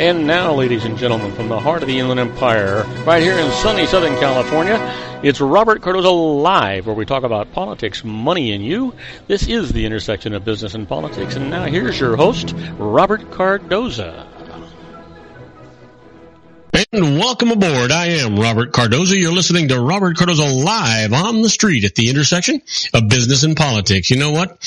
And now, ladies and gentlemen, from the heart of the Inland Empire, right here in sunny Southern California, it's Robert Cardoza Live, where we talk about politics, money, and you. This is the intersection of business and politics. And now here's your host, Robert Cardoza. And welcome aboard. I am Robert Cardoza. You're listening to Robert Cardoza Live on the street at the intersection of business and politics. You know what?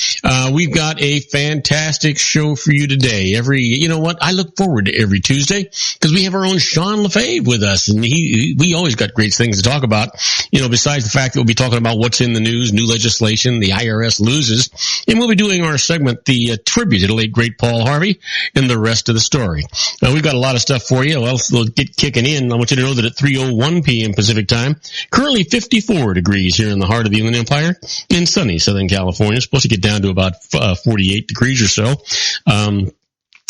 We've got a fantastic show for you today. I look forward to every Tuesday because we have our own Sean LaFave with us, and we always got great things to talk about. Besides the fact that we'll be talking about what's in the news, new legislation, the IRS loses, and we'll be doing our segment, the tribute to the late great Paul Harvey, and the rest of the story. We've got a lot of stuff for you. Well, we'll get kicking in. I want you to know that at 3:01 p.m. Pacific time, currently 54 degrees here in the heart of the Inland Empire in sunny Southern California. It's supposed to get down to about 48 degrees or so.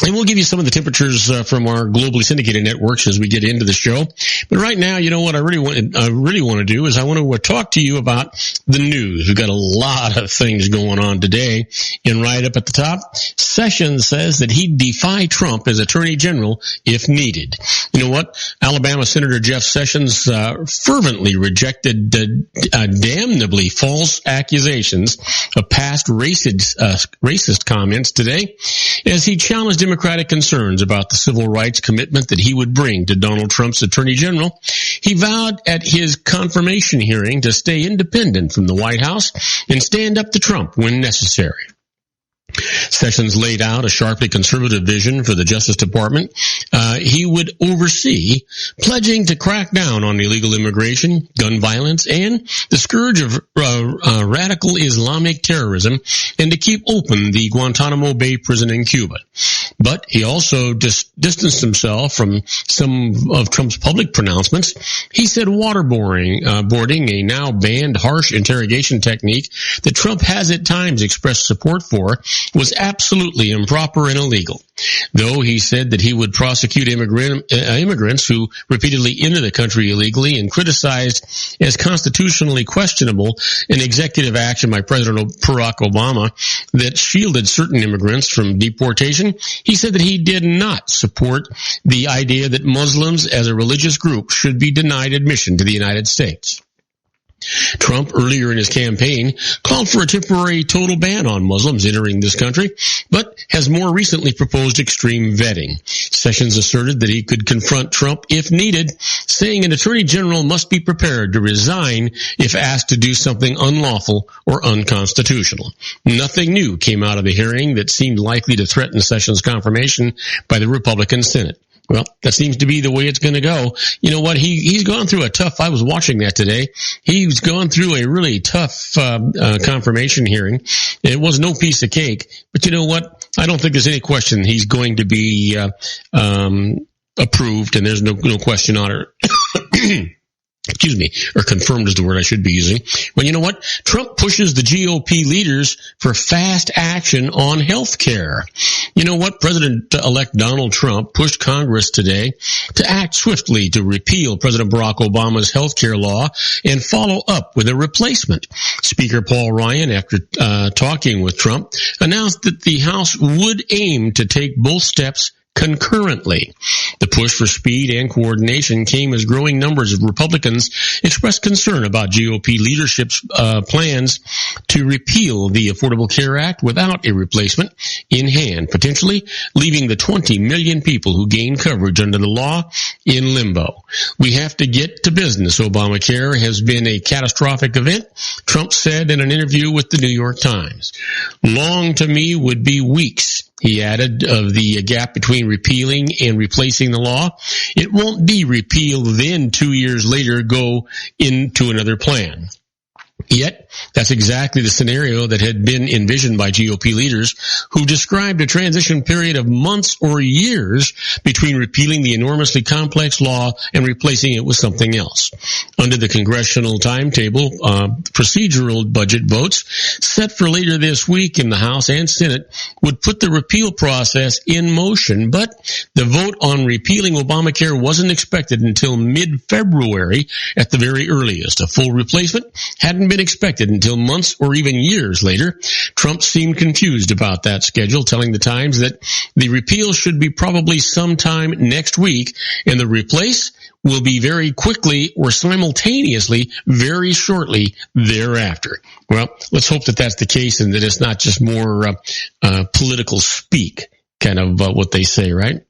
And we'll give you some of the temperatures from our globally syndicated networks as we get into the show. But right now, what I really want to do is I want to talk to you about the news. We've got a lot of things going on today. And right up at the top, Sessions says that he'd defy Trump as Attorney General if needed. You know what? Alabama Senator Jeff Sessions fervently rejected damnably false accusations of past racist comments today as he challenged Democratic concerns about the civil rights commitment that he would bring to Donald Trump's Attorney General. He vowed at his confirmation hearing to stay independent from the White House and stand up to Trump when necessary. Sessions laid out a sharply conservative vision for the Justice Department. He would oversee pledging to crack down on illegal immigration, gun violence, and the scourge of radical Islamic terrorism, and to keep open the Guantanamo Bay prison in Cuba. But he also distanced himself from some of Trump's public pronouncements. He said boarding, a now banned harsh interrogation technique that Trump has at times expressed support for, was absolutely improper and illegal. Though he said that he would prosecute immigrants who repeatedly enter the country illegally, and criticized as constitutionally questionable an executive action by President Barack Obama that shielded certain immigrants from deportation, he said that he did not support the idea that Muslims as a religious group should be denied admission to the United States. Trump, earlier in his campaign, called for a temporary total ban on Muslims entering this country, but has more recently proposed extreme vetting. Sessions asserted that he could confront Trump if needed, saying an attorney general must be prepared to resign if asked to do something unlawful or unconstitutional. Nothing new came out of the hearing that seemed likely to threaten Sessions' confirmation by the Republican Senate. Well, that seems to be the way it's going to go. You know what? He's gone through I was watching that today. He's gone through a really tough confirmation hearing. It was no piece of cake. But you know what? I don't think there's any question he's going to be approved, and there's no question on it. Excuse me, or confirmed is the word I should be using. Well, you know what? Trump pushes the GOP leaders for fast action on health care. You know what? President-elect Donald Trump pushed Congress today to act swiftly to repeal President Barack Obama's health care law and follow up with a replacement. Speaker Paul Ryan, after talking with Trump, announced that the House would aim to take both steps concurrently. The push for speed and coordination came as growing numbers of Republicans expressed concern about GOP leadership's plans to repeal the Affordable Care Act without a replacement in hand, potentially leaving the 20 million people who gain coverage under the law in limbo. We have to get to business. Obamacare has been a catastrophic event, Trump said in an interview with the New York Times. Long to me would be weeks, he added, of the gap between repealing and replacing the law. It won't be repealed, then 2 years later go into another plan. Yet, that's exactly the scenario that had been envisioned by GOP leaders who described a transition period of months or years between repealing the enormously complex law and replacing it with something else. Under the congressional timetable, procedural budget votes set for later this week in the House and Senate would put the repeal process in motion, but the vote on repealing Obamacare wasn't expected until mid-February at the very earliest. A full replacement hadn't hadn't been expected until months or even years later. Trump seemed confused about that schedule, telling the Times that the repeal should be probably sometime next week, and the replace will be very quickly or simultaneously very shortly thereafter. Well, let's hope that that's the case and that it's not just more political speak, kind of what they say, right?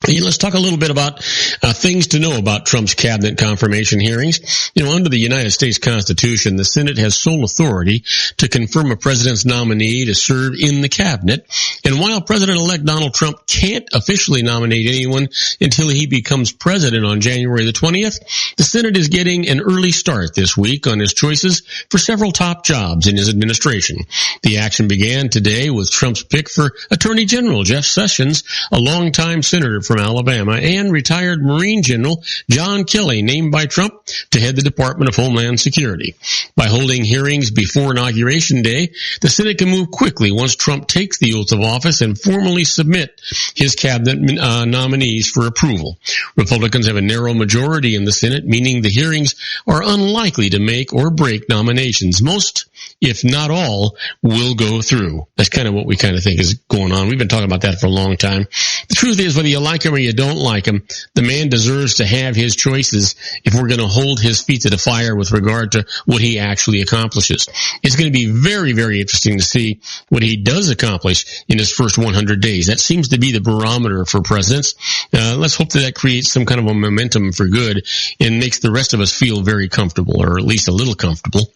Let's talk a little bit about things to know about Trump's cabinet confirmation hearings. Under the United States Constitution, the Senate has sole authority to confirm a president's nominee to serve in the cabinet. And while President-elect Donald Trump can't officially nominate anyone until he becomes president on January the 20th, the Senate is getting an early start this week on his choices for several top jobs in his administration. The action began today with Trump's pick for Attorney General Jeff Sessions, a longtime senator from Alabama, and retired Marine General John Kelly, named by Trump to head the Department of Homeland Security. By holding hearings before Inauguration Day, the Senate can move quickly once Trump takes the oath of office and formally submit his cabinet nominees for approval. Republicans have a narrow majority in the Senate, meaning the hearings are unlikely to make or break nominations. Most, if not all, will go through. That's kind of what we kind of think is going on. We've been talking about that for a long time. The truth is, whether you like him or you don't like him, the man deserves to have his choices if we're going to hold his feet to the fire with regard to what he actually accomplishes. It's going to be very, very interesting to see what he does accomplish in his first 100 days. That seems to be the barometer for presidents. Let's hope that creates some kind of a momentum for good and makes the rest of us feel very comfortable, or at least a little comfortable.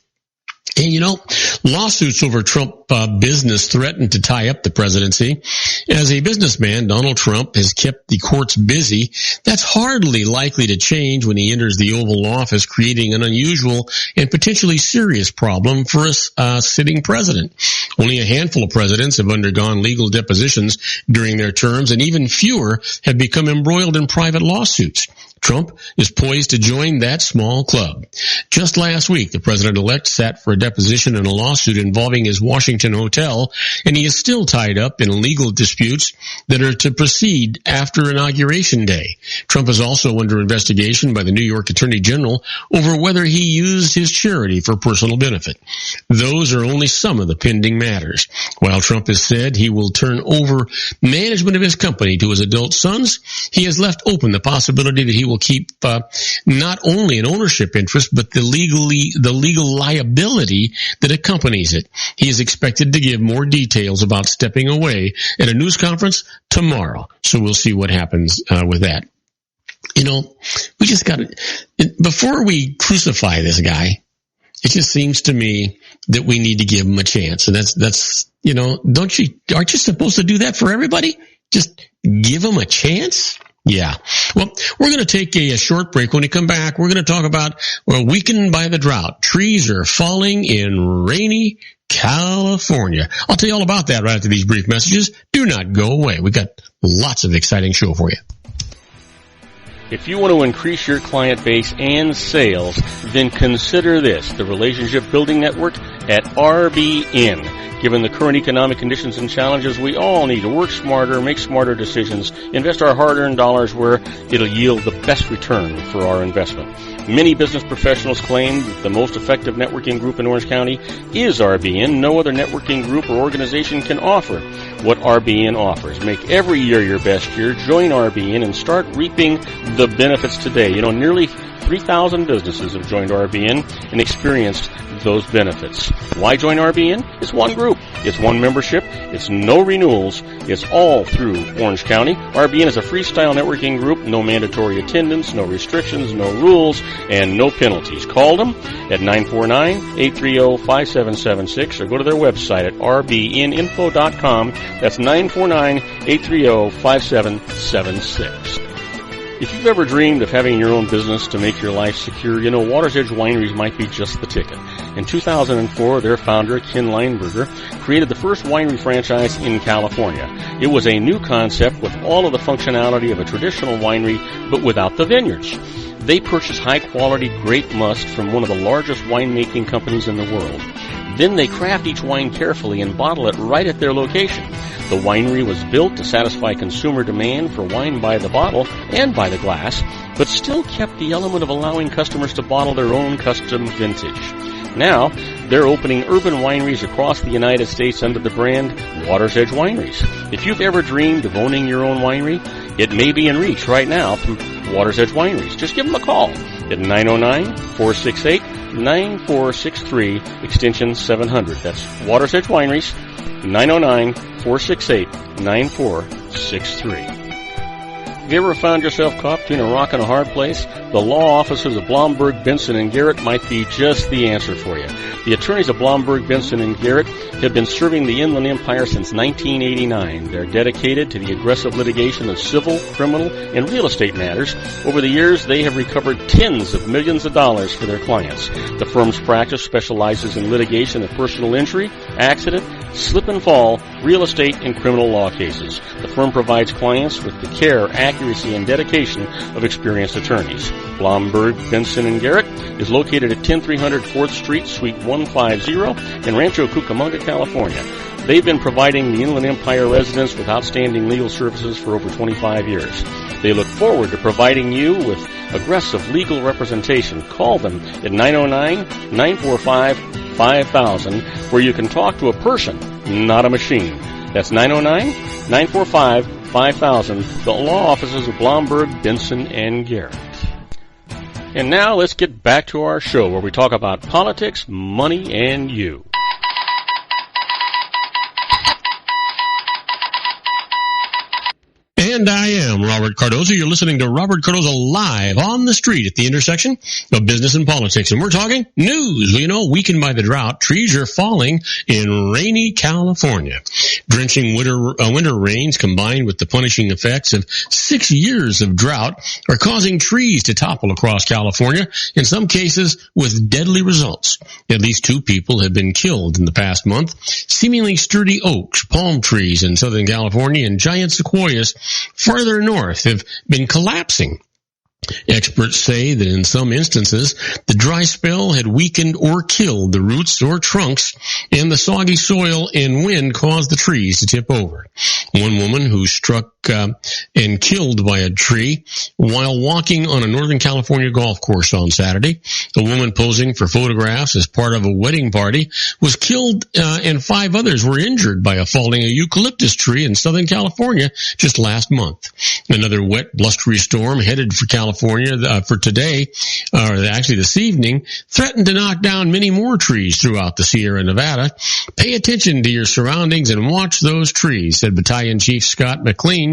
And lawsuits over Trump business threaten to tie up the presidency. As a businessman, Donald Trump has kept the courts busy. That's hardly likely to change when he enters the Oval Office, creating an unusual and potentially serious problem for a sitting president. Only a handful of presidents have undergone legal depositions during their terms, and even fewer have become embroiled in private lawsuits. Trump is poised to join that small club. Just last week, the president-elect sat for a deposition in a lawsuit involving his Washington hotel, and he is still tied up in legal disputes that are to proceed after Inauguration Day. Trump is also under investigation by the New York Attorney General over whether he used his charity for personal benefit. Those are only some of the pending matters. While Trump has said he will turn over management of his company to his adult sons, he has left open the possibility that he will keep not only an ownership interest, but the legal liability that accompanies it. He is expected to give more details about stepping away at a news conference tomorrow. So we'll see what happens with that. We just got to, before we crucify this guy, it just seems to me that we need to give him a chance. And that's aren't you supposed to do that for everybody? Just give him a chance? Yeah. Well, we're going to take a short break. When we come back, we're going to talk about, weakened by the drought. Trees are falling in rainy California. I'll tell you all about that right after these brief messages. Do not go away. We've got lots of exciting show for you. If you want to increase your client base and sales, then consider this, the Relationship Building Network at RBN. Given the current economic conditions and challenges, we all need to work smarter, make smarter decisions, invest our hard-earned dollars where it'll yield the best return for our investment. Many business professionals claim that the most effective networking group in Orange County is RBN. No other networking group or organization can offer what RBN offers. Make every year your best year. Join RBN and start reaping the benefits today. Nearly 3,000 businesses have joined RBN and experienced those benefits. Why join RBN? It's one group. It's one membership. It's no renewals. It's all through Orange County. RBN is a freestyle networking group. No mandatory attendance, no restrictions, no rules, and no penalties. Call them at 949-830-5776 or go to their website at rbninfo.com. That's 949-830-5776. If you've ever dreamed of having your own business to make your life secure, Water's Edge Wineries might be just the ticket. In 2004, their founder, Ken Lineberger, created the first winery franchise in California. It was a new concept with all of the functionality of a traditional winery, but without the vineyards. They purchase high-quality grape must from one of the largest winemaking companies in the world. Then they craft each wine carefully and bottle it right at their location. The winery was built to satisfy consumer demand for wine by the bottle and by the glass, but still kept the element of allowing customers to bottle their own custom vintage. Now, they're opening urban wineries across the United States under the brand Water's Edge Wineries. If you've ever dreamed of owning your own winery, it may be in reach right now from Water's Edge Wineries. Just give them a call at 909-468-9463, extension 700. That's Water's Edge Wineries, 909-468-9463. Have you ever found yourself caught between a rock and a hard place? The law offices of Blomberg, Benson, and Garrett might be just the answer for you. The attorneys of Blomberg, Benson, and Garrett have been serving the Inland Empire since 1989. They're dedicated to the aggressive litigation of civil, criminal, and real estate matters. Over the years, they have recovered tens of millions of dollars for their clients. The firm's practice specializes in litigation of personal injury, accident, slip and fall, real estate, and criminal law cases. The firm provides clients with the care, accuracy, and dedication of experienced attorneys. Blomberg, Benson, and Garrett is located at 10300 4th Street, Suite 150 in Rancho Cucamonga, California. They've been providing the Inland Empire residents with outstanding legal services for over 25 years. They look forward to providing you with aggressive legal representation. Call them at 909-945-5000, where you can talk to a person, not a machine. That's 909-945-5000, the law offices of Blomberg, Benson, and Garrett. And now let's get back to our show where we talk about politics, money, and you. And I am Robert Cardoza. You're listening to Robert Cardoza live on the street at the intersection of business and politics. And we're talking news. Well, you know, weakened by the drought, trees are falling in rainy California. Drenching winter rains combined with the punishing effects of 6 years of drought are causing trees to topple across California, in some cases with deadly results. At least 2 people have been killed in the past month. Seemingly sturdy oaks, palm trees in Southern California, and giant sequoias farther north have been collapsing. Experts say that in some instances, the dry spell had weakened or killed the roots or trunks, and the soggy soil and wind caused the trees to tip over. One woman who struck and killed by a tree while walking on a Northern California golf course on Saturday. A woman posing for photographs as part of a wedding party was killed, and 5 others were injured by a falling eucalyptus tree in Southern California just last month. Another wet, blustery storm headed for California for today, or actually this evening, threatened to knock down many more trees throughout the Sierra Nevada. Pay attention to your surroundings and watch those trees, said Battalion Chief Scott McLean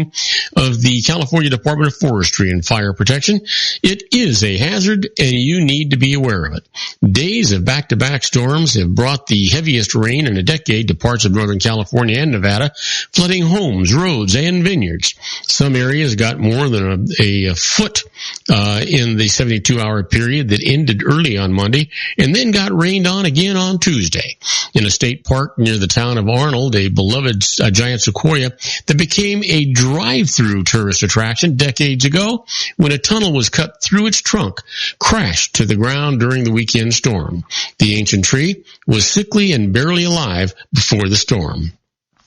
of the California Department of Forestry and Fire Protection. It is a hazard, and you need to be aware of it. Days of back-to-back storms have brought the heaviest rain in a decade to parts of Northern California and Nevada, flooding homes, roads, and vineyards. Some areas got more than a foot in the 72-hour period that ended early on Monday, and then got rained on again on Tuesday. In a state park near the town of Arnold, a beloved giant sequoia that became a drive-through tourist attraction decades ago when a tunnel was cut through its trunk, crashed to the ground during the weekend storm. The ancient tree was sickly and barely alive before the storm.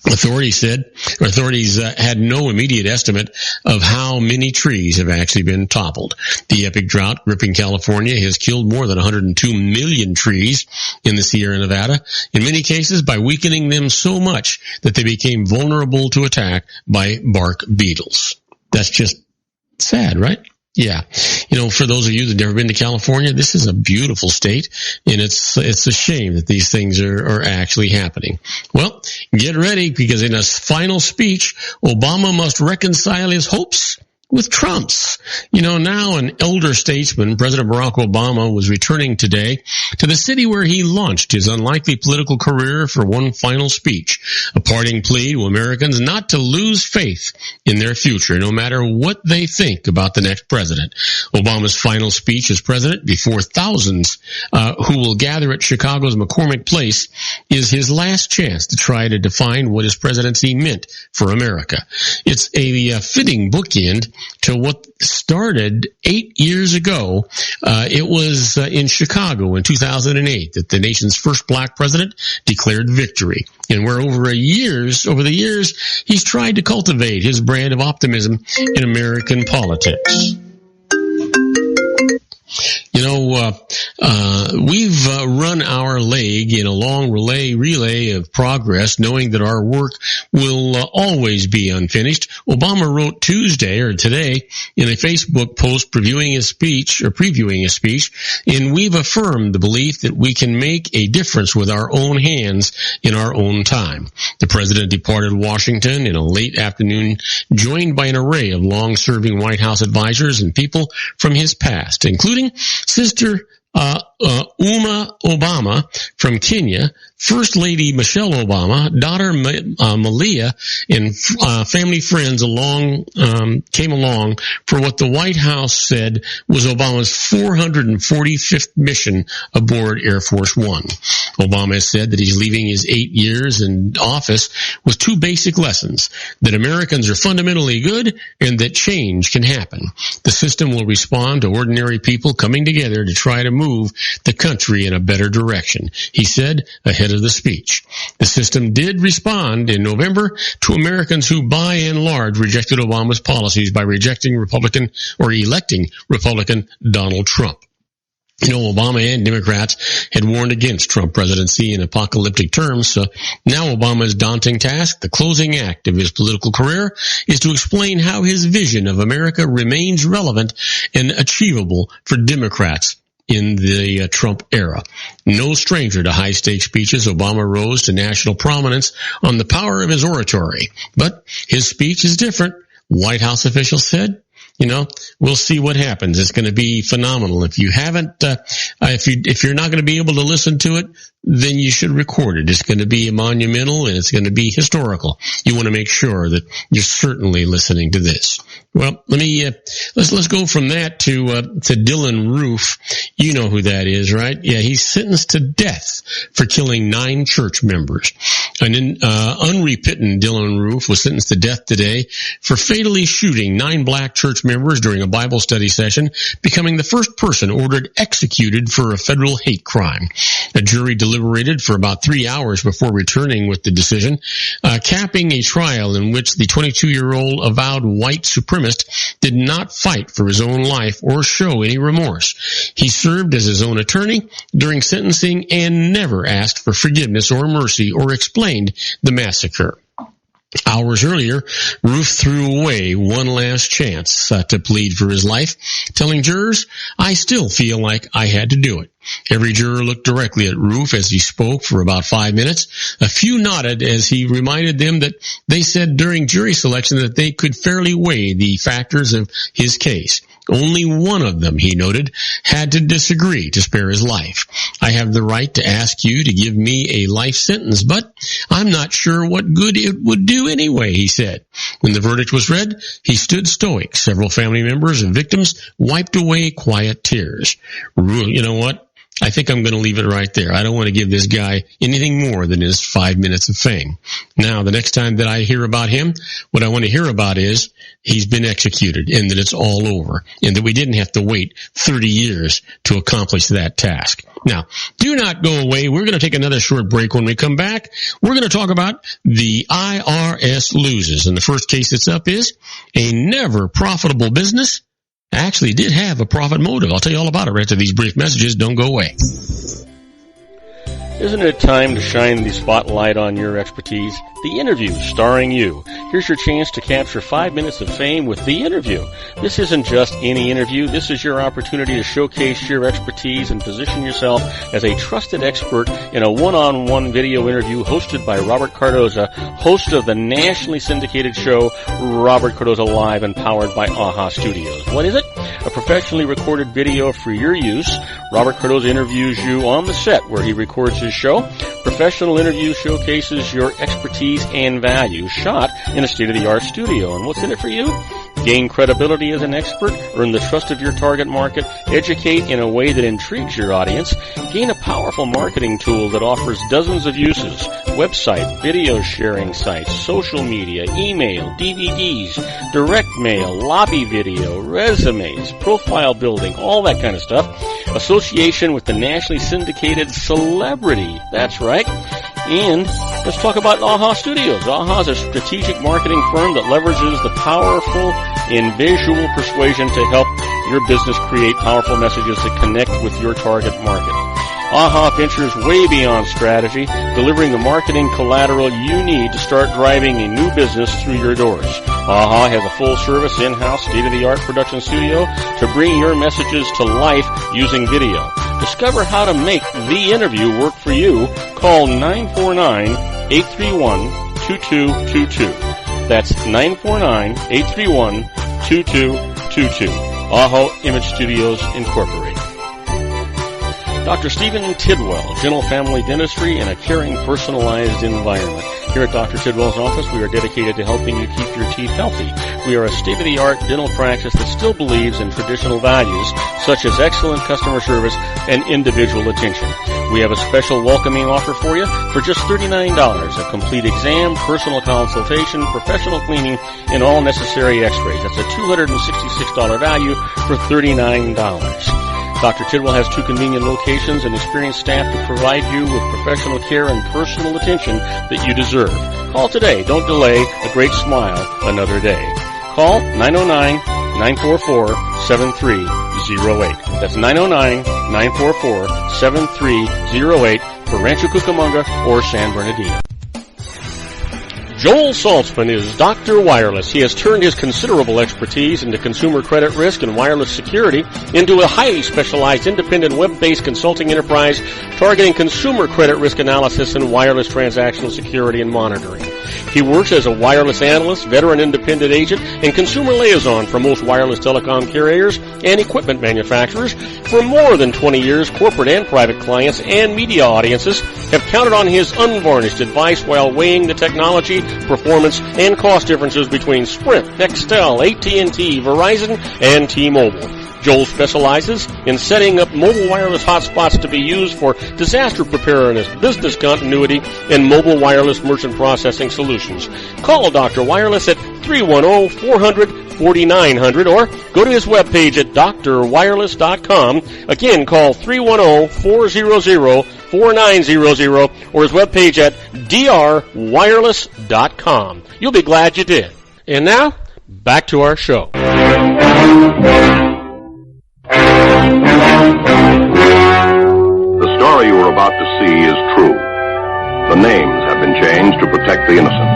Authorities had no immediate estimate of how many trees have actually been toppled. The epic drought gripping California has killed more than 102 million trees in the Sierra Nevada, in many cases by weakening them so much that they became vulnerable to attack by bark beetles. That's just sad, right? Yeah. You know, for those of you that have never been to California, this is a beautiful state, and it's a shame that these things are actually happening. Well, get ready, because in a final speech, Obama must reconcile his hopes with Trump's. You know, now an elder statesman, President Barack Obama, was returning today to the city where he launched his unlikely political career for one final speech, a parting plea to Americans not to lose faith in their future, no matter what they think about the next president. Obama's final speech as president before thousands who will gather at Chicago's McCormick Place is his last chance to try to define what his presidency meant for America. It's a fitting bookend to what started 8 years ago. It was in Chicago in 2008 that the nation's first black president declared victory, and where over the years he's tried to cultivate his brand of optimism in American politics. You know, We've run our leg in a long relay of progress, knowing that our work will always be unfinished. Obama wrote today in a Facebook post previewing his speech, and we've affirmed the belief that we can make a difference with our own hands in our own time. The president departed Washington in a late afternoon, joined by an array of long-serving White House advisors and people from his past, including Sister Uma Obama from Kenya, First Lady Michelle Obama, daughter Malia, and family friends came along for what the White House said was Obama's 445th mission aboard Air Force One. Obama has said that he's leaving his 8 years in office with two basic lessons: that Americans are fundamentally good and that change can happen. The system will respond to ordinary people coming together to try to move the country in a better direction, he said ahead of the speech. The system did respond in November to Americans who by and large rejected Obama's policies by electing Republican Donald Trump. You know, Obama and Democrats had warned against Trump presidency in apocalyptic terms, so now Obama's daunting task, the closing act of his political career, is to explain how his vision of America remains relevant and achievable for Democrats in the Trump era. No stranger to high-stakes speeches, Obama rose to national prominence on the power of his oratory. But his speech is different, White House officials said. You know, we'll see what happens. It's going to be phenomenal. If you haven't, if you're not going to be able to listen to it, then you should record it. It's going to be monumental and it's going to be historical. You want to make sure that you're certainly listening to this. Well, let's go from that to Dylan Roof. You know who that is, right? Yeah, he's sentenced to death for killing 9 church members. An unrepentant Dylan Roof was sentenced to death today for fatally shooting 9 black church members during a Bible study session, becoming the first person ordered executed for a federal hate crime. A jury deliberated for about 3 hours before returning with the decision, capping a trial in which the 22-year-old avowed white supremacist did not fight for his own life or show any remorse. He served as his own attorney during sentencing and never asked for forgiveness or mercy or explained the massacre. Hours earlier, Roof threw away one last chance to plead for his life, telling jurors, "I still feel like I had to do it." Every juror looked directly at Roof as he spoke for about 5 minutes. A few nodded as he reminded them that they said during jury selection that they could fairly weigh the factors of his case. Only one of them, he noted, had to disagree to spare his life. "I have the right to ask you to give me a life sentence, but I'm not sure what good it would do anyway," he said. When the verdict was read, he stood stoic. Several family members and victims wiped away quiet tears. You know what? I think I'm going to leave it right there. I don't want to give this guy anything more than his 5 minutes of fame. Now, the next time that I hear about him, what I want to hear about is he's been executed and that it's all over and that we didn't have to wait 30 years to accomplish that task. Now, do not go away. We're going to take another short break. When we come back, we're going to talk about the IRS loses. And the first case that's up is a never profitable business actually did have a profit motive. I'll tell you all about it right after these brief messages. Don't go away. Isn't it time to shine the spotlight on your expertise? The Interview, starring you. Here's your chance to capture 5 minutes of fame with The Interview. This isn't just any interview. This is your opportunity to showcase your expertise and position yourself as a trusted expert in a one-on-one video interview hosted by Robert Cardoza, host of the nationally syndicated show Robert Cardoza Live and powered by AHA Studios. What is it? A professionally recorded video for your use. Robert Cardoza interviews you on the set where he records his show. Professional interview showcases your expertise and value, shot in a state-of-the-art studio. And what's in it for you? Gain credibility as an expert, earn the trust of your target market, educate in a way that intrigues your audience, gain a powerful marketing tool that offers dozens of uses, website, video sharing sites, social media, email, DVDs, direct mail, lobby video, resumes, profile building, all that kind of stuff. Association with the nationally syndicated celebrity. That's right. And Let's talk about AHA Studios. AHA is a strategic marketing firm that leverages the powerful and visual persuasion to help your business create powerful messages that connect with your target market. AHA ventures way beyond strategy, delivering the marketing collateral you need to start driving a new business through your doors. AHA has a full-service, in-house, state-of-the-art production studio to bring your messages to life using video. Discover how to make the interview work for you. Call 949-831-2222. That's 949-831-2222. AHA Image Studios, Incorporated. Dr. Stephen Tidwell, Dental Family Dentistry in a caring, personalized environment. Here at Dr. Tidwell's office, we are dedicated to helping you keep your teeth healthy. We are a state-of-the-art dental practice that still believes in traditional values, such as excellent customer service and individual attention. We have a special welcoming offer for you for just $39, a complete exam, personal consultation, professional cleaning, and all necessary x-rays. That's a $266 value for $39. Dr. Tidwell has 2 convenient locations and experienced staff to provide you with professional care and personal attention that you deserve. Call today. Don't delay. A great smile another day. Call 909-944-7308. That's 909-944-7308 for Rancho Cucamonga or San Bernardino. Joel Saltzman is Dr. Wireless. He has turned his considerable expertise into consumer credit risk and wireless security into a highly specialized independent web-based consulting enterprise targeting consumer credit risk analysis and wireless transactional security and monitoring. He works as a wireless analyst, veteran independent agent, and consumer liaison for most wireless telecom carriers and equipment manufacturers. For more than 20 years, corporate and private clients and media audiences have counted on his unvarnished advice while weighing the technology, performance, and cost differences between Sprint, Nextel, AT&T, Verizon, and T-Mobile. Joel specializes in setting up mobile wireless hotspots to be used for disaster preparedness, business continuity, and mobile wireless merchant processing solutions. Call Dr. Wireless at 310-400-4900 or go to his webpage at drwireless.com. Again, call 310-400-4900 or his webpage at drwireless.com. You'll be glad you did. And now, back to our show. The story you are about to see is true. The names have been changed to protect the innocent.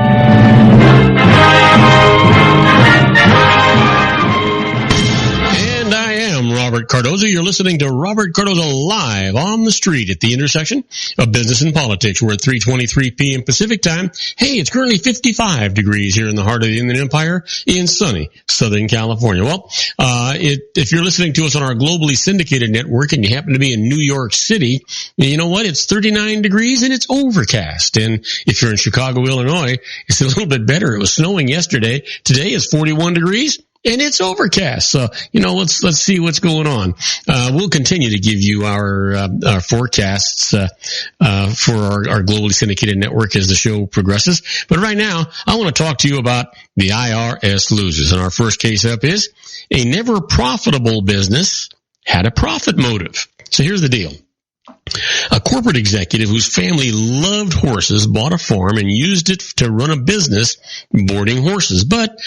And I am Robert Cardoza. You're listening to Robert Cardoza live on the street at the intersection of business and politics. We're at 3:23 p.m. Pacific time. Hey, it's currently 55 degrees here in the heart of the Inland Empire in sunny Southern California. Well, if you're listening to us on our globally syndicated network and you happen to be in New York City, you know what? It's 39 degrees and it's overcast. And if you're in Chicago, Illinois, it's a little bit better. It was snowing yesterday. Today is 41 degrees. And it's overcast. So, let's see what's going on. We'll continue to give you our forecasts, for our globally syndicated network as the show progresses. But right now, I want to talk to you about the IRS loses. And our first case up is a never profitable business had a profit motive. So here's the deal. A corporate executive whose family loved horses bought a farm and used it to run a business boarding horses. But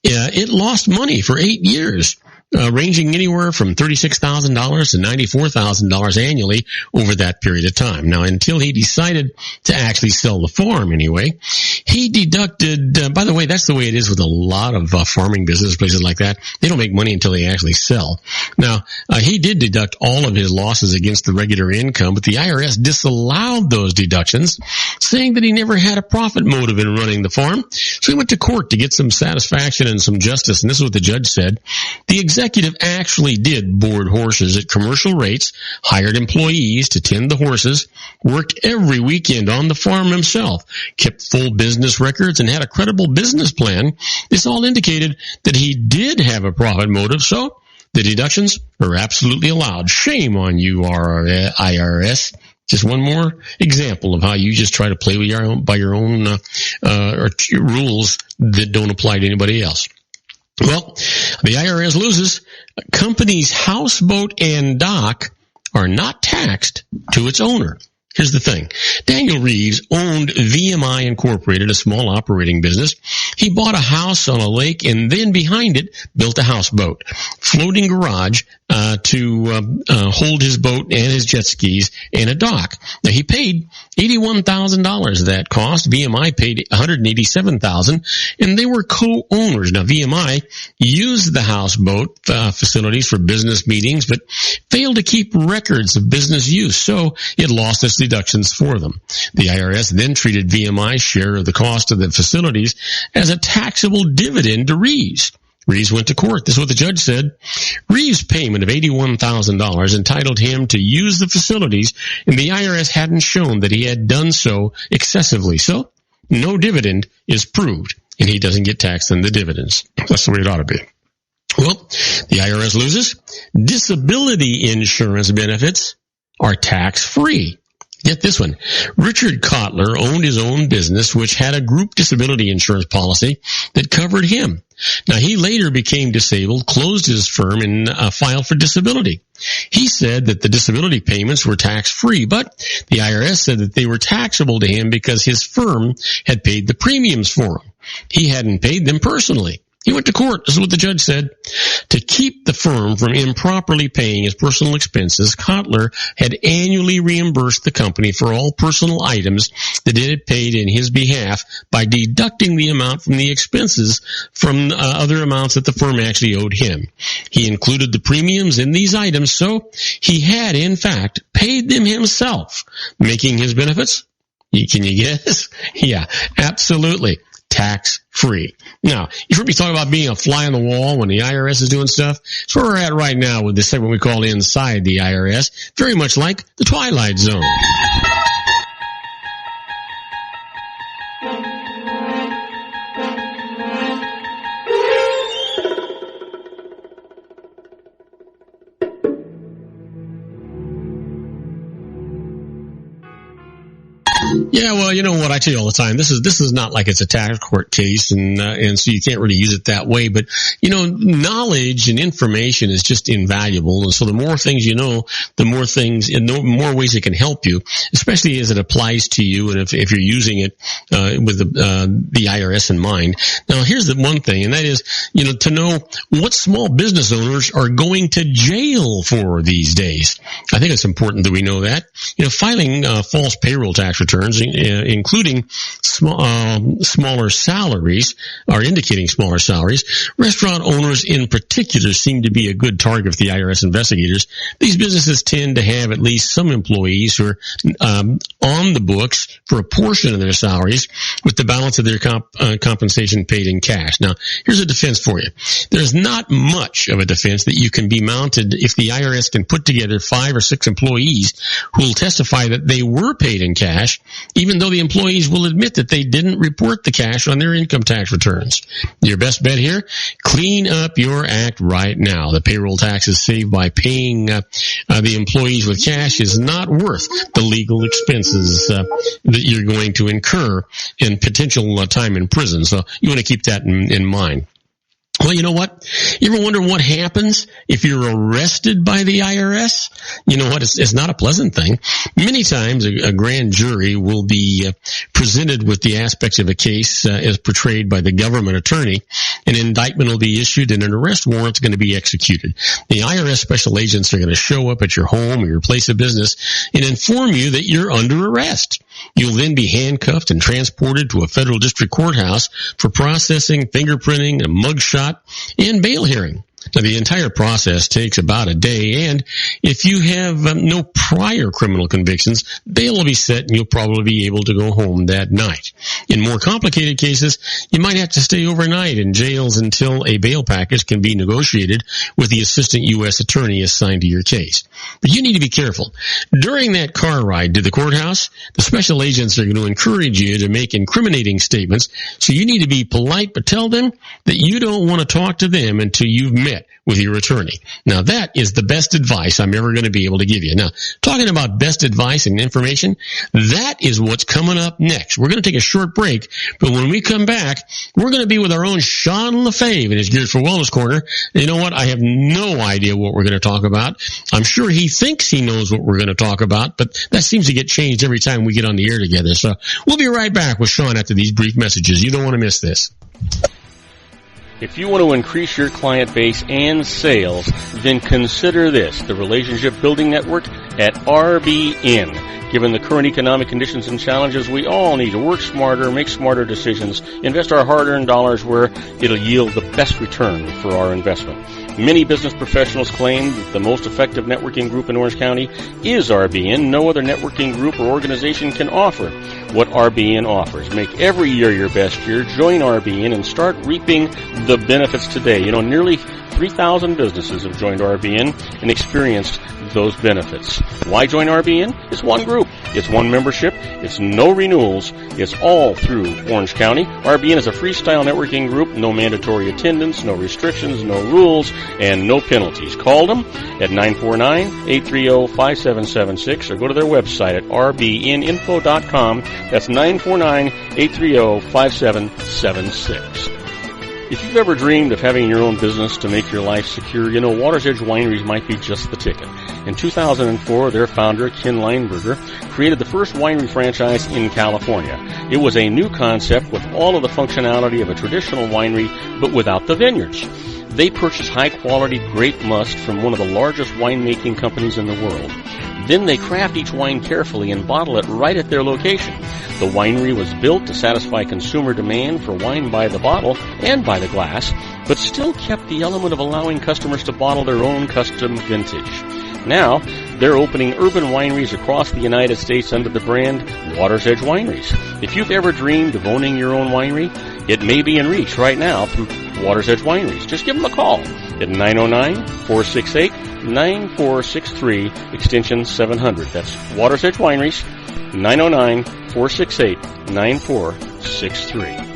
it lost money for 8 years, ranging anywhere from $36,000 to $94,000 annually over that period of time. Now, until he decided to actually sell the farm anyway, he deducted, by the way, that's the way it is with a lot of farming business places like that. They don't make money until they actually sell. Now, he did deduct all of his losses against the regular income, but the IRS disallowed those deductions, saying that he never had a profit motive in running the farm. So he went to court to get some satisfaction and some justice, and this is what the judge said. The executive actually did board horses at commercial rates, hired employees to tend the horses, worked every weekend on the farm himself, kept full business records, and had a credible business plan. This all indicated that he did have a profit motive, so the deductions are absolutely allowed. Shame on you, IRS. Just one more example of how you just try to play with your own, by your own rules that don't apply to anybody else. Well, the IRS loses. A company's houseboat and dock are not taxed to its owner. Here's the thing. Daniel Reeves owned VMI Incorporated, a small operating business. He bought a house on a lake and then behind it built a houseboat, floating garage to hold his boat and his jet skis and a dock. Now, he paid $81,000 that cost. VMI paid $187,000, and they were co-owners. Now, VMI used the houseboat facilities for business meetings, but failed to keep records of business use, so it lost its deductions for them. The IRS then treated VMI's share of the cost of the facilities as a taxable dividend to Reeves. Reeves went to court. This is what the judge said. Reeves' payment of $81,000 entitled him to use the facilities, and the IRS hadn't shown that he had done so excessively. So, no dividend is proved, and he doesn't get taxed on the dividends. That's the way it ought to be. Well, the IRS loses. Disability insurance benefits are tax-free. Get this one. Richard Kotler owned his own business, which had a group disability insurance policy that covered him. Now, he later became disabled, closed his firm, and filed for disability. He said that the disability payments were tax-free, but the IRS said that they were taxable to him because his firm had paid the premiums for him. He hadn't paid them personally. He went to court. This is what the judge said. To keep the firm from improperly paying his personal expenses, Kotler had annually reimbursed the company for all personal items that it had paid in his behalf by deducting the amount from the expenses from other amounts that the firm actually owed him. He included the premiums in these items, so he had, in fact, paid them himself, making his benefits. Can you guess? Yeah, absolutely. Tax-free. Now, you've heard me talk about being a fly on the wall when the IRS is doing stuff. It's where we're at right now with this segment we call Inside the IRS, very much like the Twilight Zone. Yeah, well, you know what I tell you all the time. This is not like it's a tax court case, and so you can't really use it that way. But knowledge and information is just invaluable, and so the more things you know, the more things, and the more ways it can help you, especially as it applies to you, and if you're using it with the IRS in mind. Now, here's the one thing, and that is, to know what small business owners are going to jail for these days. I think it's important that we know that. Filing false payroll tax returns, including smaller salaries, or indicating smaller salaries. Restaurant owners in particular seem to be a good target for the IRS investigators. These businesses tend to have at least some employees who are on the books for a portion of their salaries, with the balance of their compensation paid in cash. Now, here's a defense for you. There's not much of a defense that you can be mounted if the IRS can put together 5 or 6 employees who will testify that they were paid in cash, even though the employees will admit that they didn't report the cash on their income tax returns. Your best bet here, clean up your act right now. The payroll taxes saved by paying the employees with cash is not worth the legal expenses that you're going to incur in potential time in prison. So you want to keep that in mind. Well, you know what? You ever wonder what happens if you're arrested by the IRS? You know what? It's not a pleasant thing. Many times a grand jury will be presented with the aspects of a case as portrayed by the government attorney. An indictment will be issued and an arrest warrant is going to be executed. The IRS special agents are going to show up at your home or your place of business and inform you that you're under arrest. You'll then be handcuffed and transported to a federal district courthouse for processing, fingerprinting, a mugshot, and bail hearing. Now, the entire process takes about a day, and if you have no prior criminal convictions, bail will be set and you'll probably be able to go home that night. In more complicated cases, you might have to stay overnight in jails until a bail package can be negotiated with the assistant U.S. attorney assigned to your case. But you need to be careful. During that car ride to the courthouse, the special agents are going to encourage you to make incriminating statements, so you need to be polite, but tell them that you don't want to talk to them until you've met get with your attorney. Now, that is the best advice I'm ever going to be able to give you. Now, talking about best advice and information, that is what's coming up next. We're going to take a short break, but when we come back, we're going to be with our own Sean LaFave in his Geared for Wellness Corner. You know what? I have no idea what we're going to talk about. I'm sure he thinks he knows what we're going to talk about, but that seems to get changed every time we get on the air together. So we'll be right back with Sean after these brief messages. You don't want to miss this. If you want to increase your client base and sales, then consider this, the Relationship Building Network at RBN. Given the current economic conditions and challenges, we all need to work smarter, make smarter decisions, invest our hard-earned dollars where it'll yield the best return for our investment. Many business professionals claim that the most effective networking group in Orange County is RBN. No other networking group or organization can offer what RBN offers. Make every year your best year. Join RBN and start reaping the benefits today. You know, nearly 3,000 businesses have joined RBN and experienced those benefits. Why join RBN? It's one group. It's one membership. It's no renewals. It's all through Orange County. RBN is a freestyle networking group. No mandatory attendance, no restrictions, no rules, and no penalties. Call them at 949-830-5776 or go to their website at rbninfo.com. That's 949-830-5776. If you've ever dreamed of having your own business to make your life secure, you know Water's Edge Wineries might be just the ticket. In 2004, their founder, Ken Lineberger, created the first winery franchise in California. It was a new concept with all of the functionality of a traditional winery, but without the vineyards. They purchased high-quality grape must from one of the largest winemaking companies in the world. Then they craft each wine carefully and bottle it right at their location. The winery was built to satisfy consumer demand for wine by the bottle and by the glass, but still kept the element of allowing customers to bottle their own custom vintage. Now, they're opening urban wineries across the United States under the brand Water's Edge Wineries. If you've ever dreamed of owning your own winery, it may be in reach right now through Water's Edge Wineries. Just give them a call at 909-468-9463, extension 700. That's Water's Edge Wineries, 909-468-9463.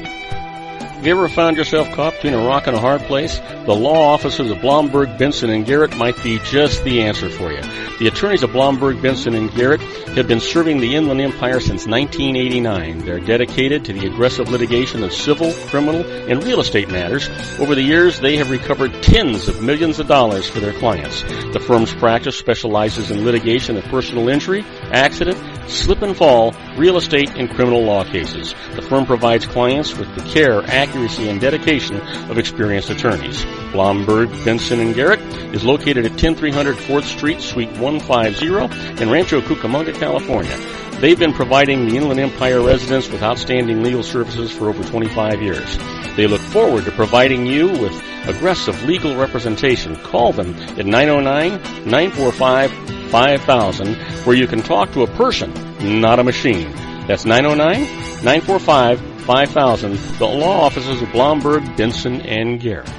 Have you ever found yourself caught between a rock and a hard place? The law offices of Blomberg, Benson, and Garrett might be just the answer for you. The attorneys of Blomberg, Benson, and Garrett have been serving the Inland Empire since 1989. They're dedicated to the aggressive litigation of civil, criminal, and real estate matters. Over the years, they have recovered tens of millions of dollars for their clients. The firm's practice specializes in litigation of personal injury, accident, slip and fall, real estate, and criminal law cases. The firm provides clients with the care, accuracy, and dedication of experienced attorneys. Blomberg, Benson, and Garrett is located at 10300 4th Street, Suite 150 in Rancho Cucamonga, California. They've been providing the Inland Empire residents with outstanding legal services for over 25 years. They look forward to providing you with aggressive legal representation. Call them at 909-945-5000, where you can talk to a person, not a machine. That's 909-945-5000, the law offices of Blomberg, Benson, and Garrett.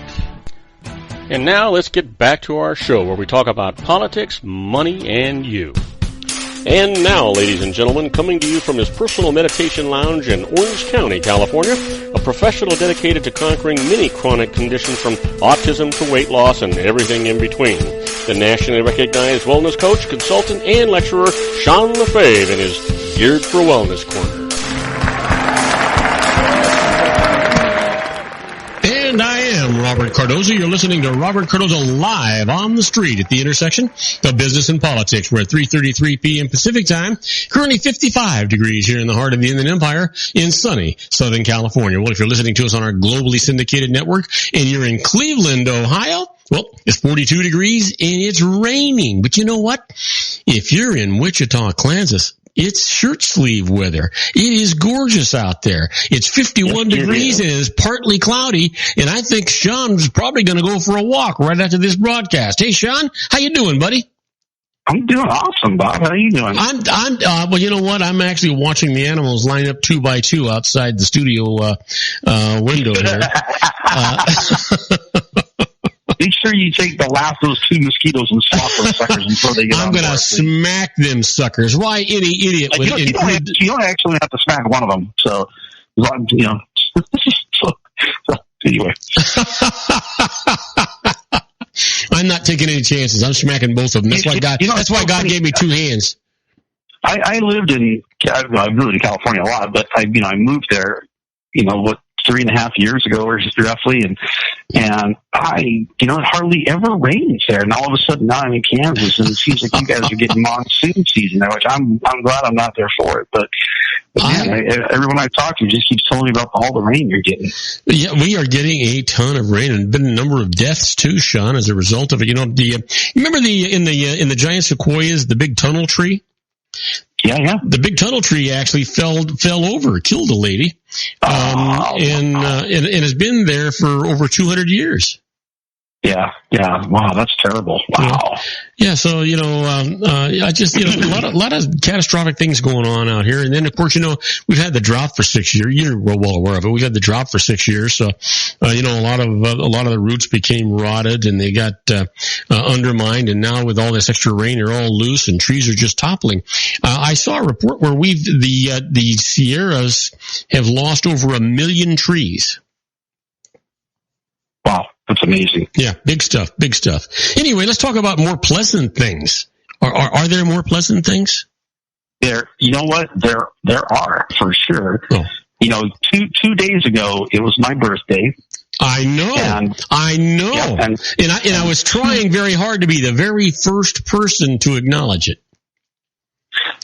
And now let's get back to our show where we talk about politics, money, and you. And now, ladies and gentlemen, coming to you from his personal meditation lounge in Orange County, California, a professional dedicated to conquering many chronic conditions from autism to weight loss and everything in between. The nationally recognized wellness coach, consultant, and lecturer, Sean LaFave, in his Geared for Wellness Corner. And I am Robert Cardoza. You're listening to Robert Cardoza live on the street at the intersection of business and politics. We're at 3:33 p.m. Pacific time. Currently 55 degrees here in the heart of the Inland Empire in sunny Southern California. Well, if you're listening to us on our globally syndicated network and you're in Cleveland, Ohio, well, it's 42 degrees and it's raining. But you know what? If you're in Wichita, Kansas, it's shirt sleeve weather. It is gorgeous out there. It's 51 degrees and it's partly cloudy. And I think Sean's probably going to go for a walk right after this broadcast. Hey, Sean, how you doing, buddy? I'm doing awesome, Bob. How are you doing? Well, you know what? I'm actually watching the animals line up 2 by 2 outside the studio window here. Make sure you take the last of those 2 mosquitoes and swap those suckers before they get on. I'm going to smack them suckers. Why any idiot would you don't actually have to smack one of them. So, you know. So anyway. not taking any chances. I'm smacking both of them. That's why God gave me two hands. I lived in California a lot, but I moved there, 3.5 years ago or just roughly, and it hardly ever rains there. And all of a sudden now I'm in Kansas, and it seems like you guys are getting monsoon season there, which I'm glad I'm not there for it. But man, everyone I talk to just keeps telling me about all the rain you're getting. Yeah, we are getting a ton of rain, and been a number of deaths too, Sean, as a result of it. Remember in the giant sequoias, the big tunnel tree? Yeah. The big tunnel tree actually fell over, killed a lady, and has been there for over 200 years. Yeah. Wow, that's terrible. Wow. Yeah. So I just a lot of catastrophic things going on out here, and then of course we've had the drought for 6 years. You're well aware of it. We've had the drought for 6 years, so a lot of the roots became rotted and they got undermined, and now with all this extra rain, they're all loose and trees are just toppling. I saw a report where the Sierras have lost over 1 million trees. Wow. That's amazing. Yeah, big stuff. Anyway, let's talk about more pleasant things. Are there more pleasant things? You know what? There are, for sure. Oh. 2 days ago, it was my birthday. I know. Yeah, and I was trying very hard to be the very first person to acknowledge it.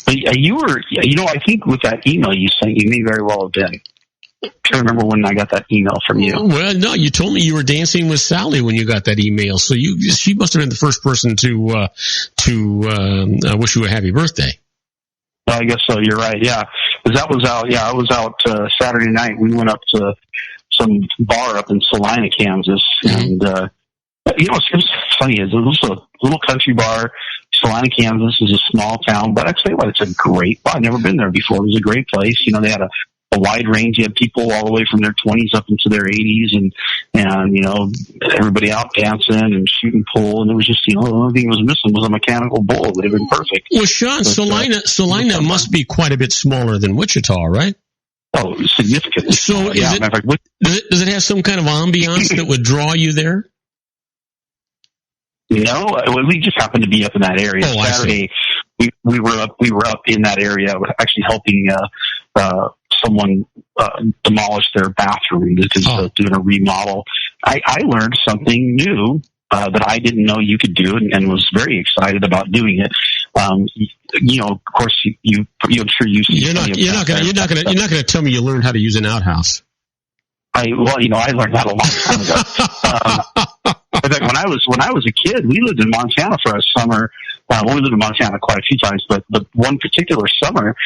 But you were, I think with that email you sent, you may very well have been. I can't remember when I got that email from you. Well, no, you told me you were dancing with Sally when you got that email, so she must have been the first person to wish you a happy birthday. I guess so. You're right. Yeah, because that was out. Yeah, I was out Saturday night. We went up to some bar up in Salina, Kansas, and it was funny. It was a little country bar. Salina, Kansas is a small town, but I'd say it's a great bar. I've never been there before. It was a great place. They had a wide range. You had people all the way from their 20s up into their 80s, and everybody out dancing and shooting pool, and it was just the only thing it was missing was a mechanical bull. It would have been perfect. Well, Sean, Salina must be quite a bit smaller than Wichita, right? Oh, significantly. So does it have some kind of ambiance that would draw you there? We just happened to be up in that area. Oh, Saturday, we were up in that area, actually helping someone demolish their bathroom because doing a remodel. I learned something new that I didn't know you could do, and was very excited about doing it. Of course, I'm sure you. You're not going to tell me you learned how to use an outhouse. I learned that a long time ago. In fact, when I was a kid, we lived in Montana for a summer. We lived in Montana quite a few times, but one particular summer,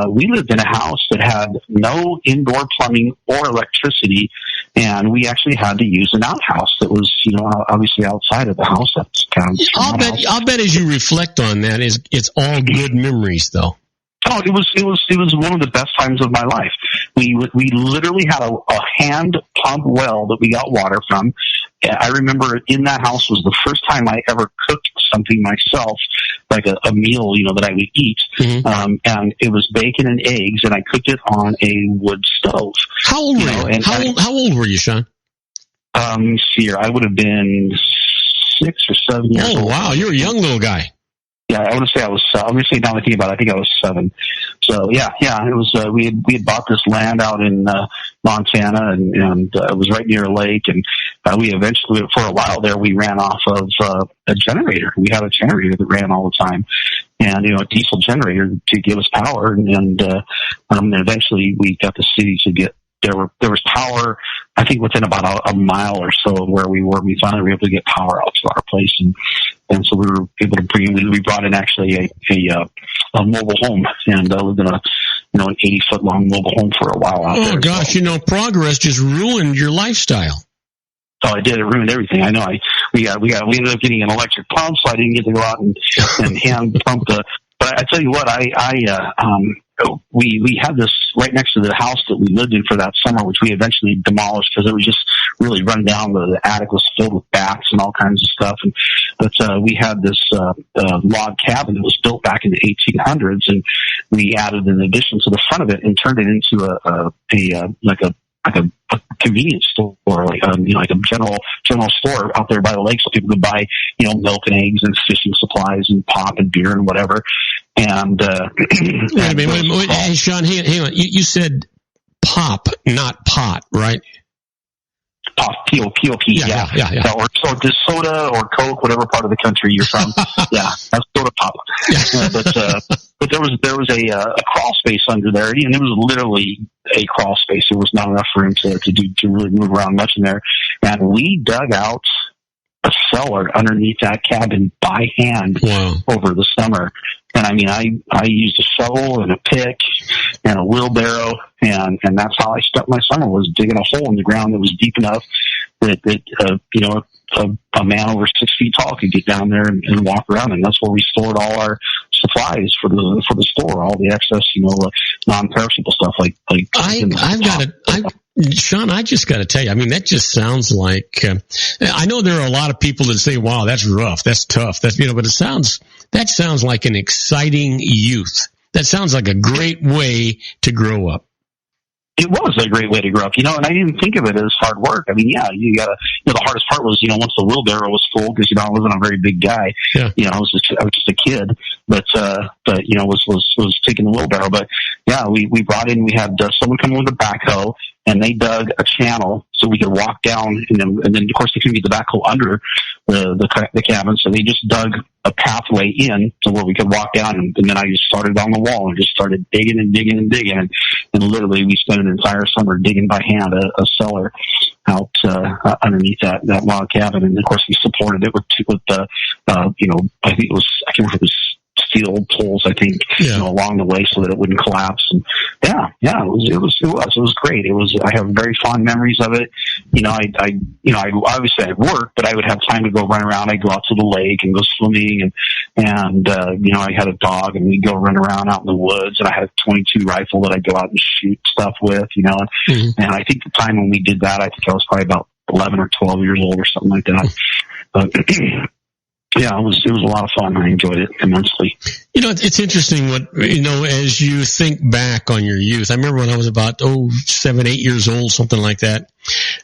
we lived in a house that had no indoor plumbing or electricity, and we actually had to use an outhouse that was, obviously outside of the house. That's kind of. I'll bet as you reflect on that, it's all good memories, though. Oh, it was one of the best times of my life. We literally had a hand pump well that we got water from. I remember in that house was the first time I ever cooked something myself, like a meal, that I would eat. Mm-hmm. And it was bacon and eggs, and I cooked it on a wood stove. How old were you? How old were you, Sean? See, I would have been 6 or 7 years old. Oh, wow. You're a young little guy. Yeah, I want to say I was. Obviously, now that I think about it, I think I was 7. So yeah, it was. We had bought this land out in Montana, and it was right near a lake. And we eventually, for a while there, we ran off of a generator. We had a generator that ran all the time, and a diesel generator to give us power. And eventually, we got the city to get. There was power, I think, within about a mile or so of where we were. We finally were able to get power out to our place, and so we were able to we brought in actually a mobile home, and lived in an 80-foot long mobile home for a while out there. Oh gosh, progress just ruined your lifestyle. Oh, it did. It ruined everything. I know. We ended up getting an electric pump, so I didn't get to go out and hand pump the. But I tell you what, we had this right next to the house that we lived in for that summer, which we eventually demolished because it was just really run down. The attic was filled with bats and all kinds of stuff. But we had this log cabin that was built back in the 1800s, and we added an addition to the front of it and turned it into a convenience store store, like like a general store out there by the lake, so people could buy milk and eggs and fishing supplies and pop and beer and whatever. And wait a minute, hey Sean, hang on. You said pop, not pot, right? Pop, P-O-P, yeah. Or just soda or Coke, whatever part of the country you're from. Yeah, that's soda pop. Yeah. But there was a crawl space under there, and it was literally a crawl space. There was not enough room to really move around much in there. And we dug out a cellar underneath that cabin by hand over the summer. And I mean, I used a shovel and a pick and a wheelbarrow, and that's how I spent my summer, was digging a hole in the ground that was deep enough that a man over 6 feet tall could get down there and walk around, and that's where we stored all our supplies for the store, all the excess, non-perishable stuff like. Sean, I just got to tell you, I mean, that just sounds like, I know there are a lot of people that say, wow, that's rough, that's tough, but that sounds like an exciting youth. That sounds like a great way to grow up. It was a great way to grow up, and I didn't think of it as hard work. I mean, yeah, you gotta, the hardest part was, once the wheelbarrow was full, because, I wasn't a very big guy. Yeah. I was just a kid, but was taking the wheelbarrow. But yeah, we brought in, we had someone come with a backhoe, and they dug a channel so we could walk down, and then of course they couldn't get the backhoe under the cabin, so they just dug a pathway in to where we could walk down, and then I just started on the wall and just started digging and digging and digging, and literally we spent an entire summer digging by hand a cellar out underneath that log cabin, and of course we supported it with the I think it was, I can't remember if it was steel poles, I think, along the way so that it wouldn't collapse. And it was great. I have very fond memories of it. I obviously I'd work, but I would have time to go run around. I'd go out to the lake and go swimming, and I had a dog, and we'd go run around out in the woods, and I had a .22 rifle that I'd go out and shoot stuff with, and I think the time when we did that, I think I was probably about 11 or 12 years old or something like that. But yeah, it was a lot of fun. I enjoyed it immensely. It's interesting as you think back on your youth. I remember when I was about 7, 8 years old, something like that.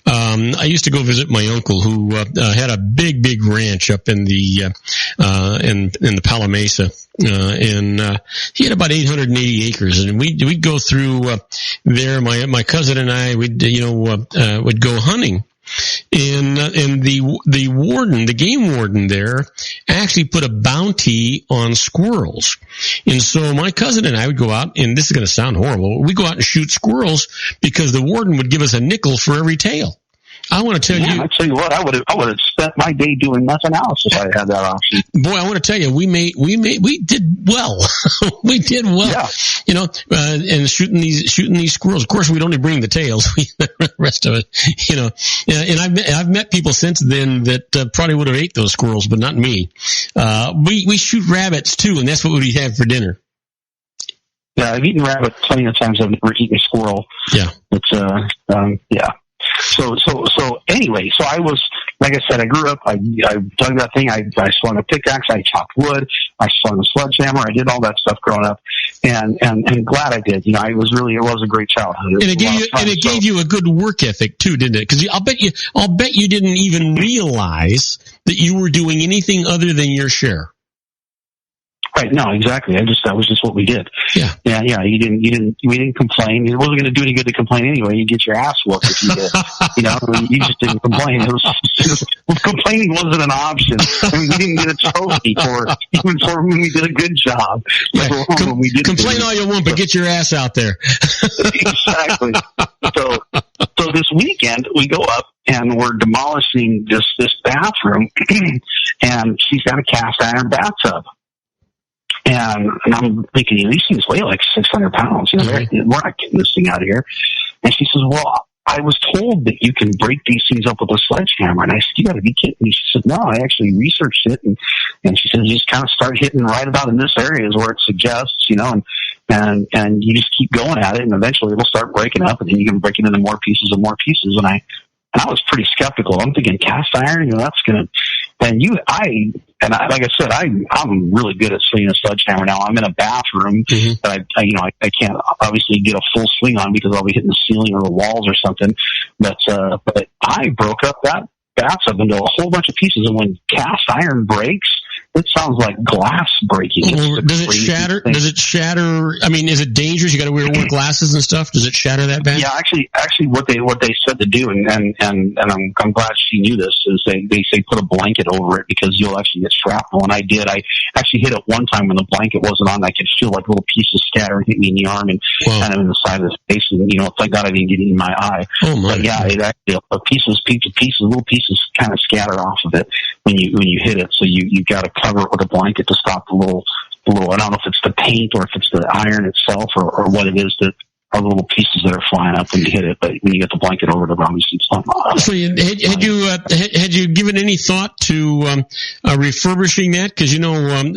I used to go visit my uncle who had a big ranch up in the in the Palamesa, and he had about 880 acres, and we'd go through there. My cousin and I would go hunting. And the game warden there actually put a bounty on squirrels. And so my cousin and I would go out, and this is going to sound horrible, we'd go out and shoot squirrels because the warden would give us a nickel for every tail. I want to tell you. I tell you what, I would have spent my day doing nothing else if I had that option. Boy, I want to tell you, we did well. We did well. Yeah. And shooting these squirrels. Of course, we'd only bring the tails. The rest of it, And I've met people since then that probably would have ate those squirrels, but not me. We shoot rabbits too, and that's what we have for dinner. Yeah, I've eaten rabbit plenty of times. I've never eaten a squirrel. Yeah. It's yeah. So anyway, so I was, like I said, I grew up, I dug that thing, I swung a pickaxe, I chopped wood, I swung a sledgehammer, I did all that stuff growing up, and glad I did. It was a great childhood. And it gave you a good work ethic too, didn't it? Because I'll bet you didn't even realize that you were doing anything other than your share. Right. No, exactly. That was just what we did. Yeah. Yeah. We didn't complain. It wasn't going to do any good to complain anyway. You get your ass whooped if you did. You just didn't complain. Complaining wasn't an option. I mean, we didn't get a trophy even for when we did a good job. Yeah. When we did complain all you want, but get your ass out there. Exactly. So this weekend we go up and we're demolishing this bathroom, and she's got a cast iron bathtub. And I'm thinking, these things weigh like 600 pounds. We're not getting this thing out of here. And she says, well, I was told that you can break these things up with a sledgehammer. And I said, you got to be kidding me. She said, no, I actually researched it. And she said, you just kind of start hitting right about in this area is where it suggests, and you just keep going at it, and eventually it'll start breaking up, and then you can break it into more pieces and more pieces. And I was pretty skeptical. I'm thinking cast iron, that's going to, like I said, I'm really good at swinging a sledgehammer now. I'm in a bathroom that I can't obviously get a full swing on because I'll be hitting the ceiling or the walls or something. But I broke up that bathtub into a whole bunch of pieces. And when cast iron breaks, it sounds like glass breaking. Does it shatter? Does it shatter? I mean, is it dangerous? You got to wear glasses and stuff. Does it shatter that bad? Yeah, actually, what they said to do, and I'm glad she knew this, is they say put a blanket over it because you'll actually get shrapnel. And I did. I actually hit it one time when the blanket wasn't on. I could feel like little pieces scatter, hit me in the arm and kind of in the side of the face. And thank God I didn't get it in my eye. Oh my! But yeah, it actually little pieces kind of scatter off of it when you hit it. So you got to cover it with a blanket to stop the little. I don't know if it's the paint or if it's the iron itself or what it is that are the little pieces that are flying up when you hit it. But when you get the blanket over it, obviously it's not. So had you given any thought to refurbishing that? Because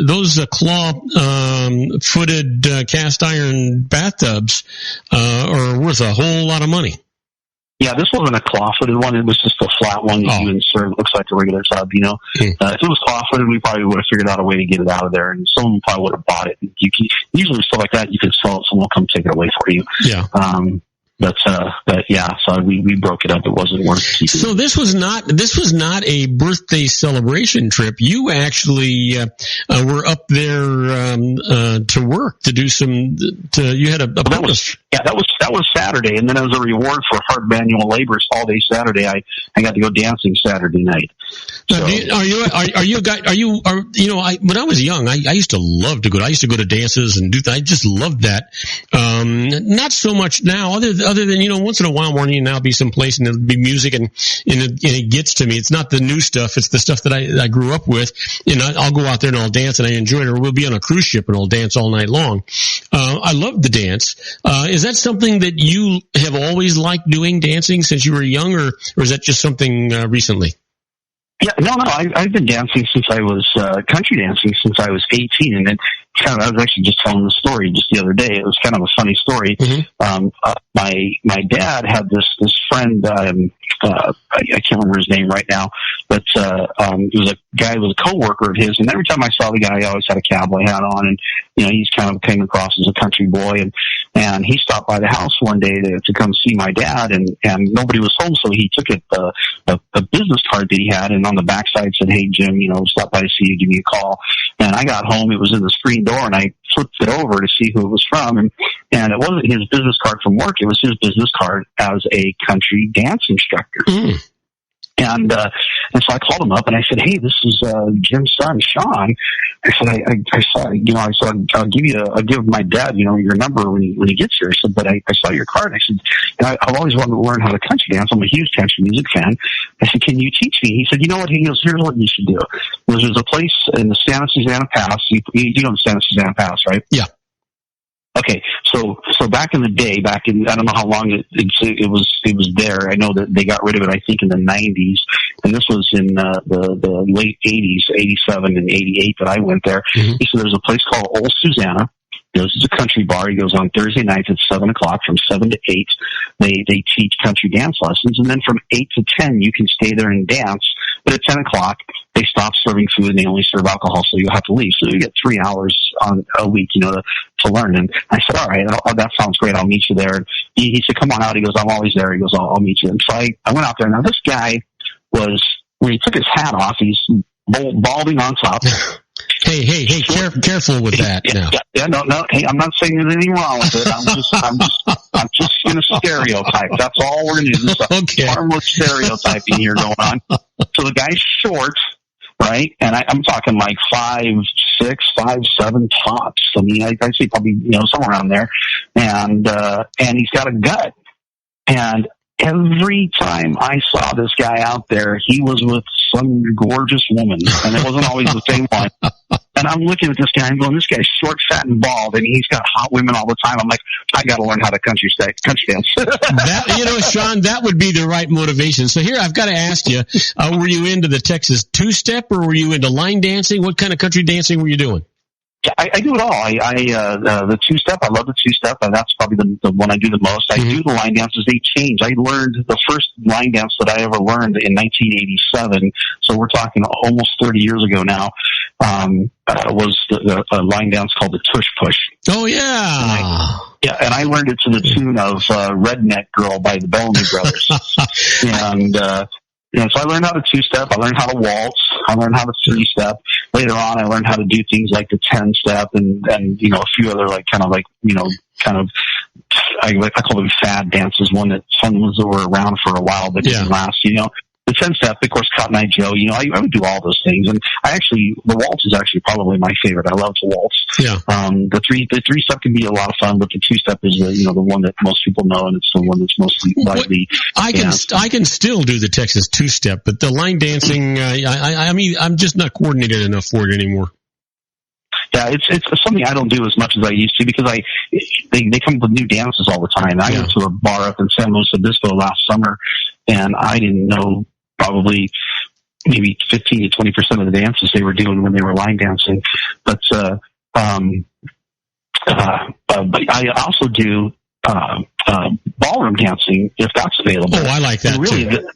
those claw-footed cast iron bathtubs are worth a whole lot of money. Yeah, this wasn't a claw-footed one. It was just a flat one that you insert. It looks like a regular tub, If it was claw-footed, we probably would have figured out a way to get it out of there, and someone probably would have bought it. Usually stuff like that, you could sell it, someone will come take it away for you. Yeah. But yeah, so we broke it up. It wasn't worth keeping. So this was not a birthday celebration trip. You actually were up there to work to do you had a purpose. That was Saturday, and then as a reward for hard manual labor all day Saturday, I got to go dancing Saturday night. So. When I was young, I used to love to go. I used to go to dances and I just loved that. Not so much now, other than once in a while, morning now be someplace and there'll be music and it gets to me. It's not the new stuff; it's the stuff that I grew up with. I'll go out there and I'll dance and I enjoy it. Or we'll be on a cruise ship and I'll dance all night long. I love the dance. Is that something that you have always liked doing, dancing, since you were young, or is that just something recently? Yeah, no, I've been dancing since I was country dancing since I was 18, and then I was actually just telling the story just the other day. It was kind of a funny story. Mm-hmm. My dad had this friend. I can't remember his name right now, but he was a guy who was a coworker of his, and every time I saw the guy, he always had a cowboy hat on, and he's kind of came across as a country boy, and he stopped by the house one day to come see my dad, and nobody was home, so he took a business card that he had, and on the backside said, "Hey Jim, stop by to see you, give me a call." And I got home, it was in the screen door, and I flipped it over to see who it was from, and it wasn't his business card from work, it was his business card as a country dance instructor. Mm. And so I called him up and I said, "Hey, this is Jim's son, Sean." I said, I'll give my dad, your number when he gets here. I said, "But I saw your card." I said, "I've always wanted to learn how to country dance. I'm a huge country music fan." I said, "Can you teach me?" He said, "You know what?" He goes, "Here's what you should do. There's a place in the Santa Susana Pass. You know the Santa Susana Pass, right?" Yeah. Okay, so back in the day, I don't know how long it was there. I know that they got rid of it, I think, in the 90s, and this was in the late 80s, 87 and 88 that I went there. Mm-hmm. He said there's a place called Old Susanna. This is a country bar. He goes on Thursday nights at 7 o'clock from 7 to 8. They teach country dance lessons, and then from 8 to 10 you can stay there and dance. But at 10 o'clock they stop serving food and they only serve alcohol, so you have to leave. So you get 3 hours on a week, to learn. And I said, "All right, that sounds great. I'll meet you there." And he said, "Come on out." He goes, "I'm always there." He goes, I'll meet you." And so I went out there. Now this guy when he took his hat off, he's balding on top. Hey, careful with that. No. Hey, I'm not saying there's anything wrong with it. I'm just going to stereotype. That's all we're going to do. There's a harmless stereotyping here going on. So the guy's short, right? And I'm talking like 5'6", 5'7" tops. I mean, I'd say probably, somewhere around there. And he's got a gut. And every time I saw this guy out there, he was with some gorgeous woman, and it wasn't always the same one. And I'm looking at this guy and going, this guy's short, fat, and bald, and he's got hot women all the time. I'm like, I got to learn how to country dance. Sean, that would be the right motivation. So here, I've got to ask you, were you into the Texas two-step, or were you into line dancing? What kind of country dancing were you doing? I do it all. The two-step, I love the two-step, and that's probably the one I do the most. I do the line dances. They change. I learned the first line dance that I ever learned in 1987, so we're talking almost 30 years ago now, was a line dance called the tush push. Oh, yeah. And I learned it to the tune of Redneck Girl by the Bellamy Brothers. And so I learned how to two-step. I learned how to waltz. I learned how to three-step. Later on, I learned how to do things like the 10-step and a few other I call them fad dances. Some ones that were around for a while but didn't last. The 10-step, of course, Cotton Eye Joe. I would do all those things, and the waltz is actually probably my favorite. I love to waltz. Yeah. The three-step can be a lot of fun, but the two-step is the one that most people know, and it's the one that's mostly widely. I can still do the Texas two-step, but the line dancing, I'm just not coordinated enough for it anymore. Yeah, it's something I don't do as much as I used to because they come with new dances all the time. I went to a bar up in San Luis Obispo last summer, and I didn't know probably maybe 15 to 20% of the dances they were doing when they were line dancing. But I also do ballroom dancing if that's available. Oh, I like that too.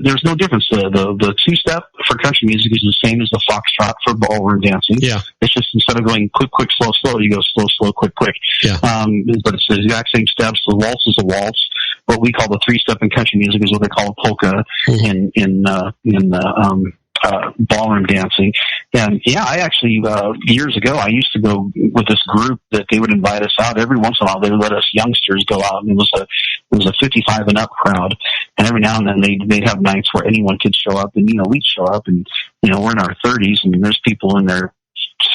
There's no difference. The two-step for country music is the same as the foxtrot for ballroom dancing. Yeah. It's just instead of going quick, quick, slow, slow, you go slow, slow, quick, quick. Yeah. But it's the exact same steps. The waltz is a waltz. What we call the three-step in country music is what they call a polka in ballroom dancing. And I actually, years ago, I used to go with this group that they would invite us out. Every once in a while, they would let us youngsters go out, and it was a 55 and up crowd. And every now and then they'd have nights where anyone could show up, and we'd show up, and we're in our 30s, and there's people in their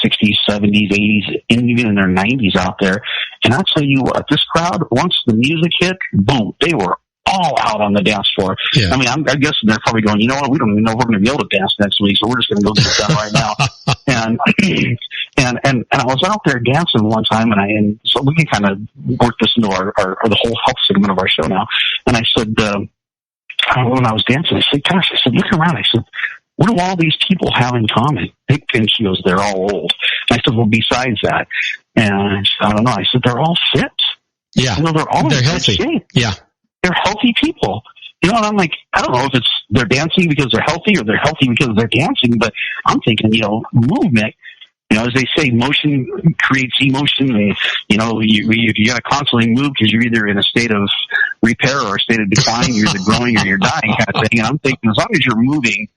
60s, 70s, 80s, and even in their 90s out there. And I'll tell you what, this crowd, once the music hit, boom, they were all out on the dance floor. Yeah. I mean, I'm guessing they're probably going, we don't even know if we're going to be able to dance next week, so we're just going to go get it done right now. And I was out there dancing one time, and so we can kind of work this into our the whole health segment of our show now. And I said, when I was dancing, I said, gosh, look around. I said, what do all these people have in common? And she goes, they're all old. And I said, well, besides that, and I don't know. I said, they're all fit. Yeah. They're all in healthy. good shape. Yeah. They're healthy people. And I'm like, I don't know if they're dancing because they're healthy or they're healthy because they're dancing, but I'm thinking, movement, as they say, motion creates emotion. And, you got to constantly move because you're either in a state of repair or a state of decline. You're either growing or you're dying kind of thing. And I'm thinking, as long as you're moving,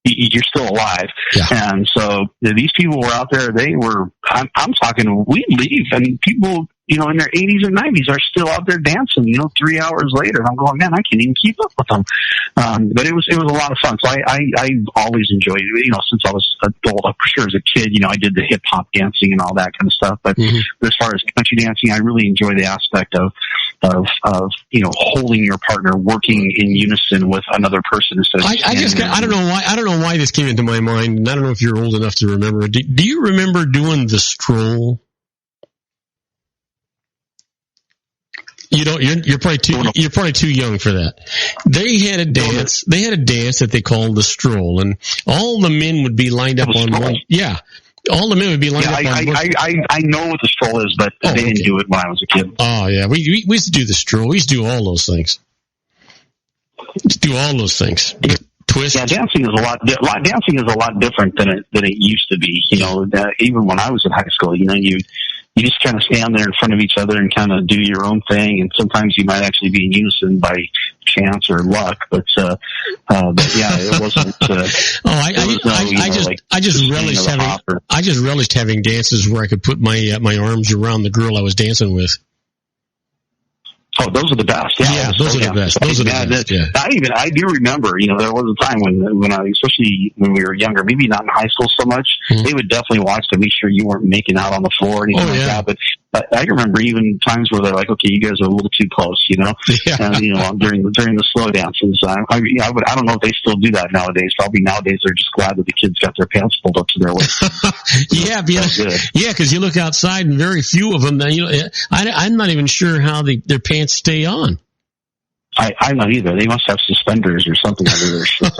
you're still alive. Yeah. And so these people were out there. They were, I'm talking, we'd leave and people, in their 80s and 90s are still out there dancing, 3 hours later. And I'm going, man, I can't even keep up with them. But it was a lot of fun. So I always enjoyed it, since I was adult. For sure as a kid, I did the hip hop dancing and all that kind of stuff. But as far as country dancing, I really enjoy the aspect of holding your partner, working in unison with another person instead of I don't know why this came into my mind, and I don't know if you're old enough to remember. Do you remember doing the stroll? You're probably too young for that. They had a dance. They had a dance that they called the stroll, and all the men would be lined up on one. Yeah. All the men would be lined up on one. I know what the stroll is, but they didn't do it when I was a kid. Oh, yeah. We used to do the stroll. We used to do all those things. Twist. Yeah, dancing is a lot different than it used to be. Even when I was in high school, you just kind of stand there in front of each other and kind of do your own thing. And sometimes you might actually be in unison by chance or luck. But yeah, it wasn't. I just relished having dances where I could put my arms around the girl I was dancing with. Oh, those are the best. Yeah, those are the best. I do remember, there was a time when especially when we were younger, maybe not in high school so much, they would definitely watch to make sure you weren't making out on the floor or anything like that. But I remember even times where they're like, okay, you guys are a little too close, and, during the slow dances. I don't know if they still do that nowadays. Probably nowadays they're just glad that the kids got their pants pulled up to their waist. Because you look outside and very few of them, I'm not even sure how their pants stay on. I'm not either. They must have suspenders or something under their shirts.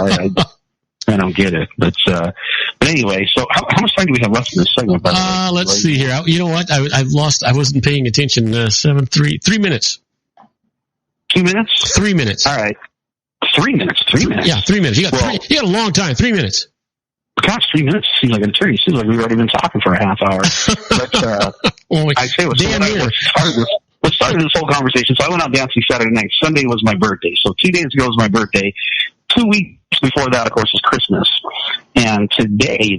I don't get it. But anyway, so how much time do we have left in this segment? Let's see here. You know what? I've lost. I wasn't paying attention. 3 minutes. 2 minutes? 3 minutes. All right. 3 minutes. 3 minutes. Yeah, 3 minutes. You got a long time. 3 minutes. gosh, 3 minutes seems like an eternity. It seems like we've already been talking for a half hour. But I say what started this whole conversation. So I went out dancing Saturday night. Sunday was my birthday. So 2 days ago was my birthday. 2 weeks before that, of course, is Christmas. And today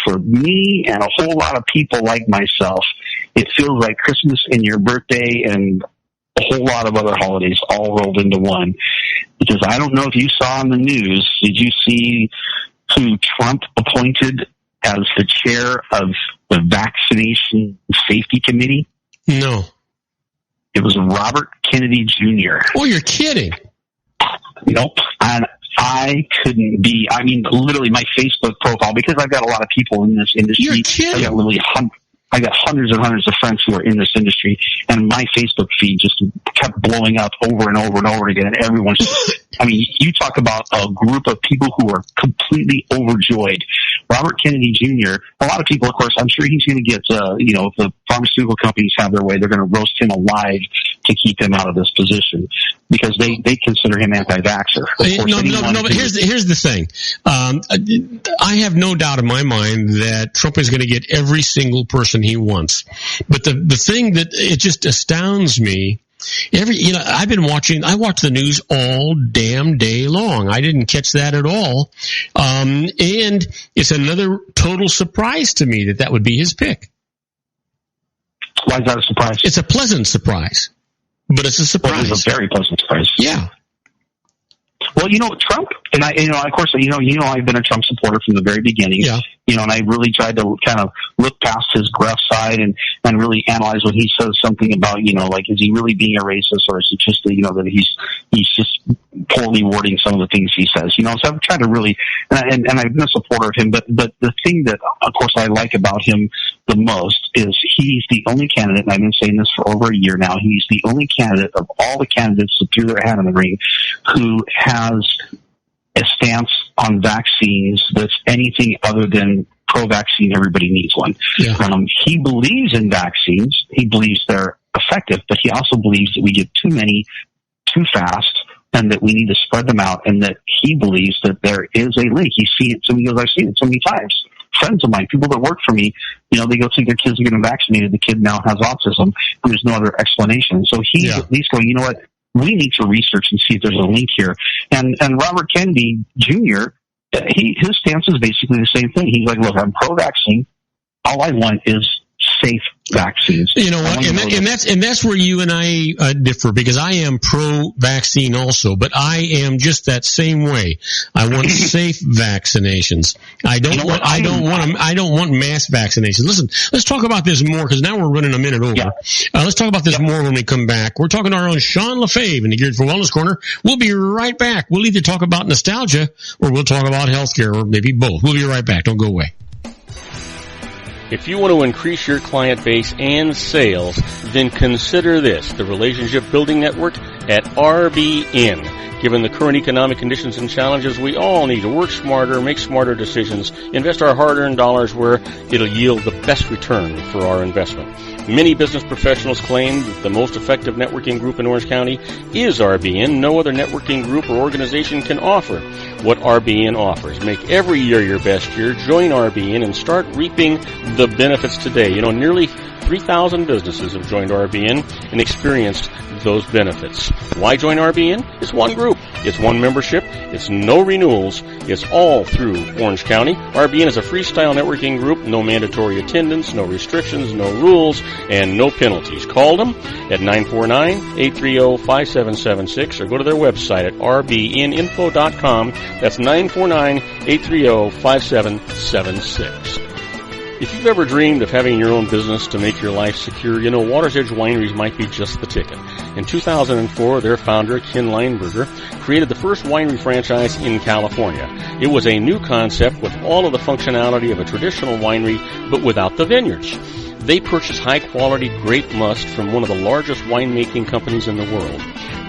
for me and a whole lot of people like myself, it feels like Christmas and your birthday and a whole lot of other holidays all rolled into one. Because I don't know if you saw in the news, did you see who Trump appointed as the chair of the Vaccination Safety Committee? No. It was Robert Kennedy Jr. Oh, you're kidding. Nope. And I couldn't be, literally my Facebook profile, because I've got a lot of people in this industry. You're kidding. I got hundreds and hundreds of friends who are in this industry, and my Facebook feed just kept blowing up over and over and over again. And everyone's just, you talk about a group of people who are completely overjoyed. Robert Kennedy Jr., a lot of people, of course, I'm sure he's going to get, if the pharmaceutical companies have their way, they're going to roast him alive to keep him out of this position because they consider him anti-vaxxer. No, but here's the thing. I have no doubt in my mind that Trump is going to get every single person he wants. But the thing that it just astounds me, I watch the news all damn day long. I didn't catch that at all. And it's another total surprise to me that would be his pick. Why is that a surprise? It's a pleasant surprise, but it's a surprise. Well, it's a very pleasant surprise. Yeah. Well, Trump, and of course, I've been a Trump supporter from the very beginning. Yeah. And I really tried to kind of look past his gruff side and really analyze when he says something about, is he really being a racist, or is it just, that he's just poorly wording some of the things he says, so I've tried to really, and I've been a supporter of him, but the thing that, of course, I like about him the most is he's the only candidate, and I've been saying this for over a year now, he's the only candidate of all the candidates that threw their hat in the ring who has a stance on vaccines that's anything other than pro-vaccine, everybody needs one. Yeah. He believes in vaccines. He believes they're effective, but he also believes that we get too many too fast and that we need to spread them out, and that he believes that there is a link. He's seen it, so he goes, I've seen it so many times. Friends of mine, people that work for me, they go take their kids to get them vaccinated. The kid now has autism, and there's no other explanation. So he's at least going, you know what? We need to research and see if there's a link here. And Robert Kennedy Jr., his stance is basically the same thing. He's like, look, I'm pro-vaccine. All I want is safe vaccines. You know what? And that's where you and I differ, because I am pro-vaccine also, but I am just that same way. I want safe vaccinations. I don't want mass vaccinations. Listen, let's talk about this more, because now we're running a minute over. Yeah. Let's talk about this more when we come back. We're talking to our own Sean LaFave in the Geared for Wellness Corner. We'll be right back. We'll either talk about nostalgia or we'll talk about healthcare, or maybe both. We'll be right back. Don't go away. If you want to increase your client base and sales, then consider this, the Relationship Building Network at RBN. Given the current economic conditions and challenges, we all need to work smarter, make smarter decisions, invest our hard-earned dollars where it'll yield the best return for our investment. Many business professionals claim that the most effective networking group in Orange County is RBN. No other networking group or organization can offer what RBN offers. Make every year your best year. Join RBN and start reaping the benefits today. Nearly 3,000 businesses have joined RBN and experienced those benefits. Why join RBN? It's one group. It's one membership. It's no renewals. It's all through Orange County. RBN is a freestyle networking group. No mandatory attendance, no restrictions, no rules, and no penalties. Call them at 949-830-5776 or go to their website at rbninfo.com. That's 949-830-5776. If you've ever dreamed of having your own business to make your life secure, Water's Edge Wineries might be just the ticket. In 2004, their founder, Ken Lineberger, created the first winery franchise in California. It was a new concept with all of the functionality of a traditional winery, but without the vineyards. They purchase high-quality grape must from one of the largest winemaking companies in the world.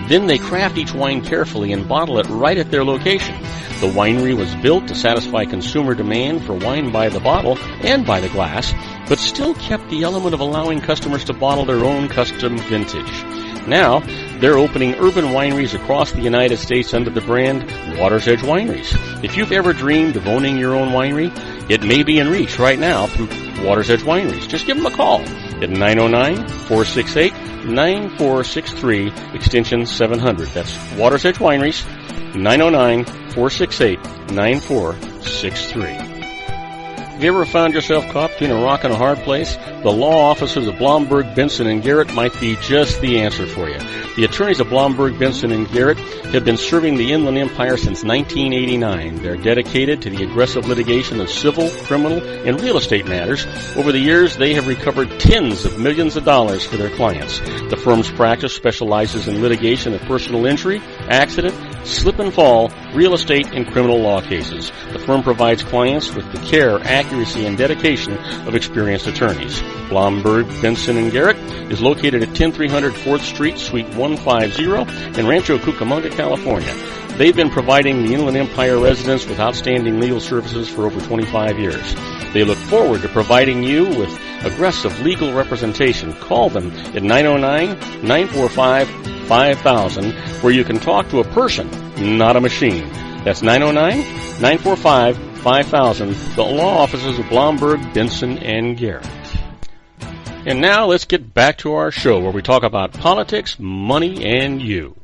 Then they craft each wine carefully and bottle it right at their location. The winery was built to satisfy consumer demand for wine by the bottle and by the glass, but still kept the element of allowing customers to bottle their own custom vintage. Now, they're opening urban wineries across the United States under the brand Water's Edge Wineries. If you've ever dreamed of owning your own winery, it may be in reach right now through Water's Edge Wineries. Just give them a call at 909-468-9463, extension 700. That's Water's Edge Wineries, 909-468-9463. Have you ever found yourself caught between a rock and a hard place? The law offices of Blomberg, Benson, and Garrett might be just the answer for you. The attorneys of Blomberg, Benson, and Garrett have been serving the Inland Empire since 1989. They're dedicated to the aggressive litigation of civil, criminal, and real estate matters. Over the years, they have recovered tens of millions of dollars for their clients. The firm's practice specializes in litigation of personal injury, accident, slip and fall, real estate, and criminal law cases. The firm provides clients with the care, accuracy, and dedication of experienced attorneys. Blomberg, Benson, and Garrett is located at 10300 4th Street, Suite 150 in Rancho Cucamonga, California. They've been providing the Inland Empire residents with outstanding legal services for over 25 years. They look forward to providing you with aggressive legal representation. Call them at 909-945-5000, where you can talk to a person, not a machine. That's 909-945-5000, the law offices of Blomberg, Benson, and Garrett. And now let's get back to our show where we talk about politics, money, and you.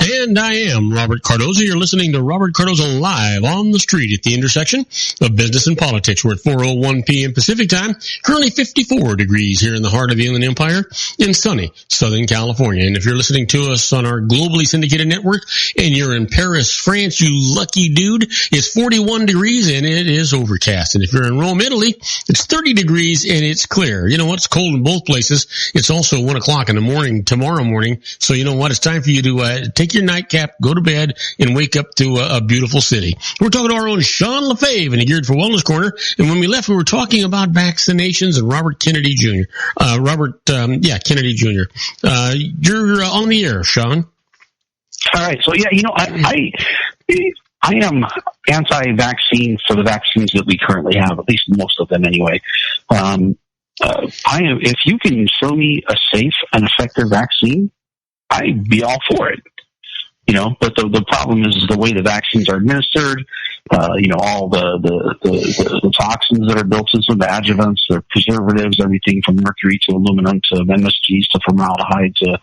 And I am Robert Cardoza. You're listening to Robert Cardoza Live on the Street at the intersection of business and politics. We're at 4:01 p.m. Pacific time. Currently 54 degrees here in the heart of the Inland Empire in sunny Southern California. And if you're listening to us on our globally syndicated network and you're in Paris, France, you lucky dude, it's 41 degrees and it is overcast. And if you're in Rome, Italy, it's 30 degrees and it's clear. You know what? It's cold in both places. It's also 1 o'clock in the morning tomorrow morning. So you know what? It's time for you to take your nightcap, go to bed, and wake up to a beautiful city. We're talking to our own Sean LaFave in the Geared for Wellness Corner. And when we left, we were talking about vaccinations and Robert Kennedy Jr. Kennedy Jr. You're on the air, Sean. All right. So, yeah, I am anti-vaccine for the vaccines that we currently have, at least most of them anyway. If you can show me a safe and effective vaccine, I'd be all for it. But the problem is the way the vaccines are administered, all the toxins that are built into the adjuvants, the preservatives, everything from mercury to aluminum to MSGs to formaldehyde to,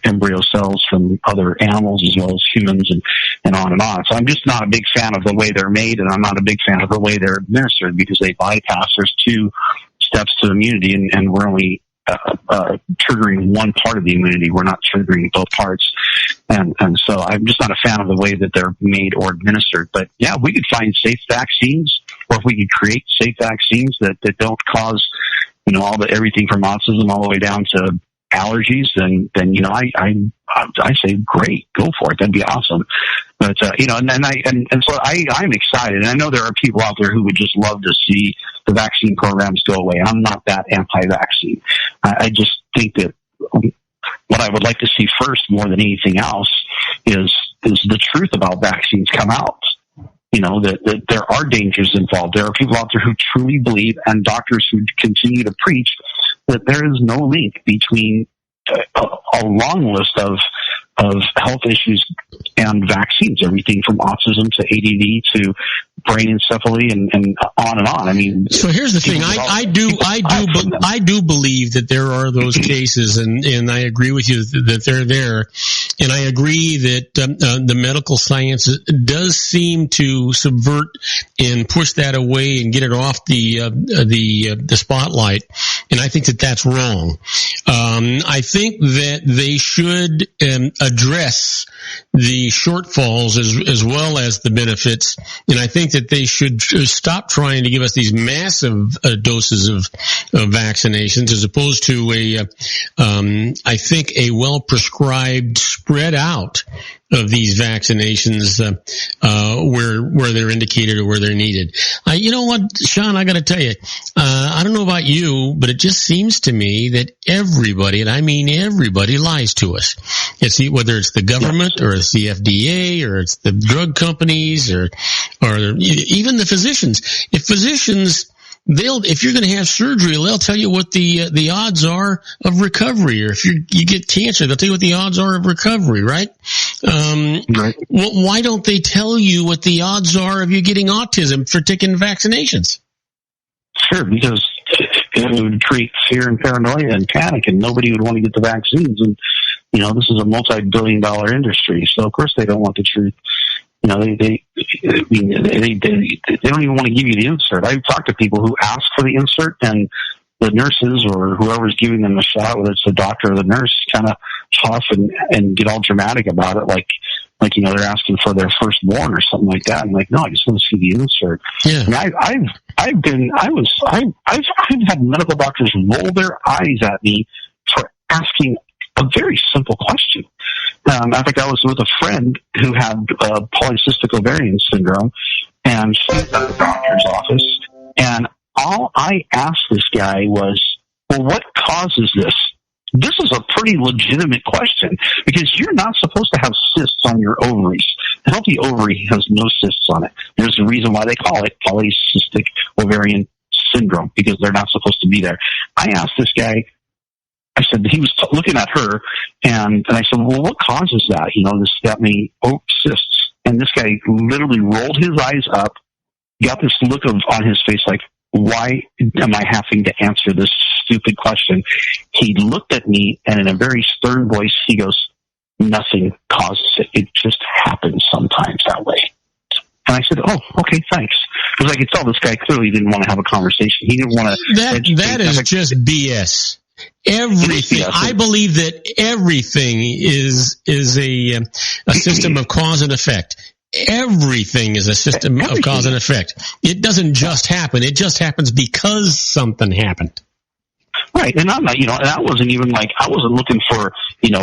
embryo cells from other animals as well as humans and on and on. So I'm just not a big fan of the way they're made, and I'm not a big fan of the way they're administered because they bypass. There's 2 steps to immunity, and we're only triggering one part of the immunity. We're not triggering both parts. And so I'm just not a fan of the way that they're made or administered. But yeah, we could find safe vaccines, or if we could create safe vaccines that don't cause, everything from autism all the way down to allergies, then I say great, go for it. That'd be awesome. But so I'm excited, and I know there are people out there who would just love to see the vaccine programs go away. I'm not that anti-vaccine. I just think that what I would like to see first, more than anything else, is the truth about vaccines come out. That there are dangers involved. There are people out there who truly believe, and doctors who continue to preach, that there is no link between a long list of health issues and vaccines, everything from autism to ADD to brain encephaly and on and on. I mean, so here's the thing. I do believe that there are those cases, and I agree with you that they're there. And I agree that the medical science does seem to subvert and push that away and get it off the spotlight. And I think that that's wrong. I think that they should address the shortfalls as well as the benefits. And I think that they should stop trying to give us these massive doses of vaccinations, as opposed to I think a well-prescribed spread out of these vaccinations where they're indicated or where they're needed. You know what, Sean, I got to tell you, I don't know about you, but it just seems to me that everybody, and I mean everybody, lies to us. Whether it's the government or it's the FDA or it's the drug companies or even the physicians. If physicians if you're going to have surgery, they'll tell you what the odds are of recovery, or if you get cancer, they'll tell you what the odds are of recovery, right? Right. Well, why don't they tell you what the odds are of you getting autism for taking vaccinations? Sure, because it would create fear and paranoia and panic, and nobody would want to get the vaccines. And this is a multi-billion-dollar industry, so of course they don't want the truth. They don't even want to give you the insert. I've talked to people who ask for the insert, and the nurses or whoever's giving them a shot, whether it's the doctor or the nurse, kind of huff and get all dramatic about it, like they're asking for their firstborn or something like that. I'm like, no, I just want to see the insert. Yeah. And I've had medical doctors roll their eyes at me for asking a very simple question. I think I was with a friend who had polycystic ovarian syndrome, and she was at the doctor's office, and all I asked this guy was, well, what causes this? This is a pretty legitimate question, because you're not supposed to have cysts on your ovaries. A healthy ovary has no cysts on it. There's a reason why they call it polycystic ovarian syndrome, because they're not supposed to be there. I asked this guy, I said, he was looking at her, and I said, well, what causes that? This got me cysts. And this guy literally rolled his eyes up, got this look on his face like, why am I having to answer this stupid question? He looked at me, and in a very stern voice, he goes, nothing causes it. It just happens sometimes that way. And I said, oh, okay, thanks. Because I could tell this guy clearly didn't want to have a conversation. He didn't want to. That is just BS. Everything. I believe that everything is a system of cause and effect. Everything is a system of cause and effect. It doesn't just happen. It just happens because something happened. Right. And I'm not, and I wasn't even I wasn't looking for, this is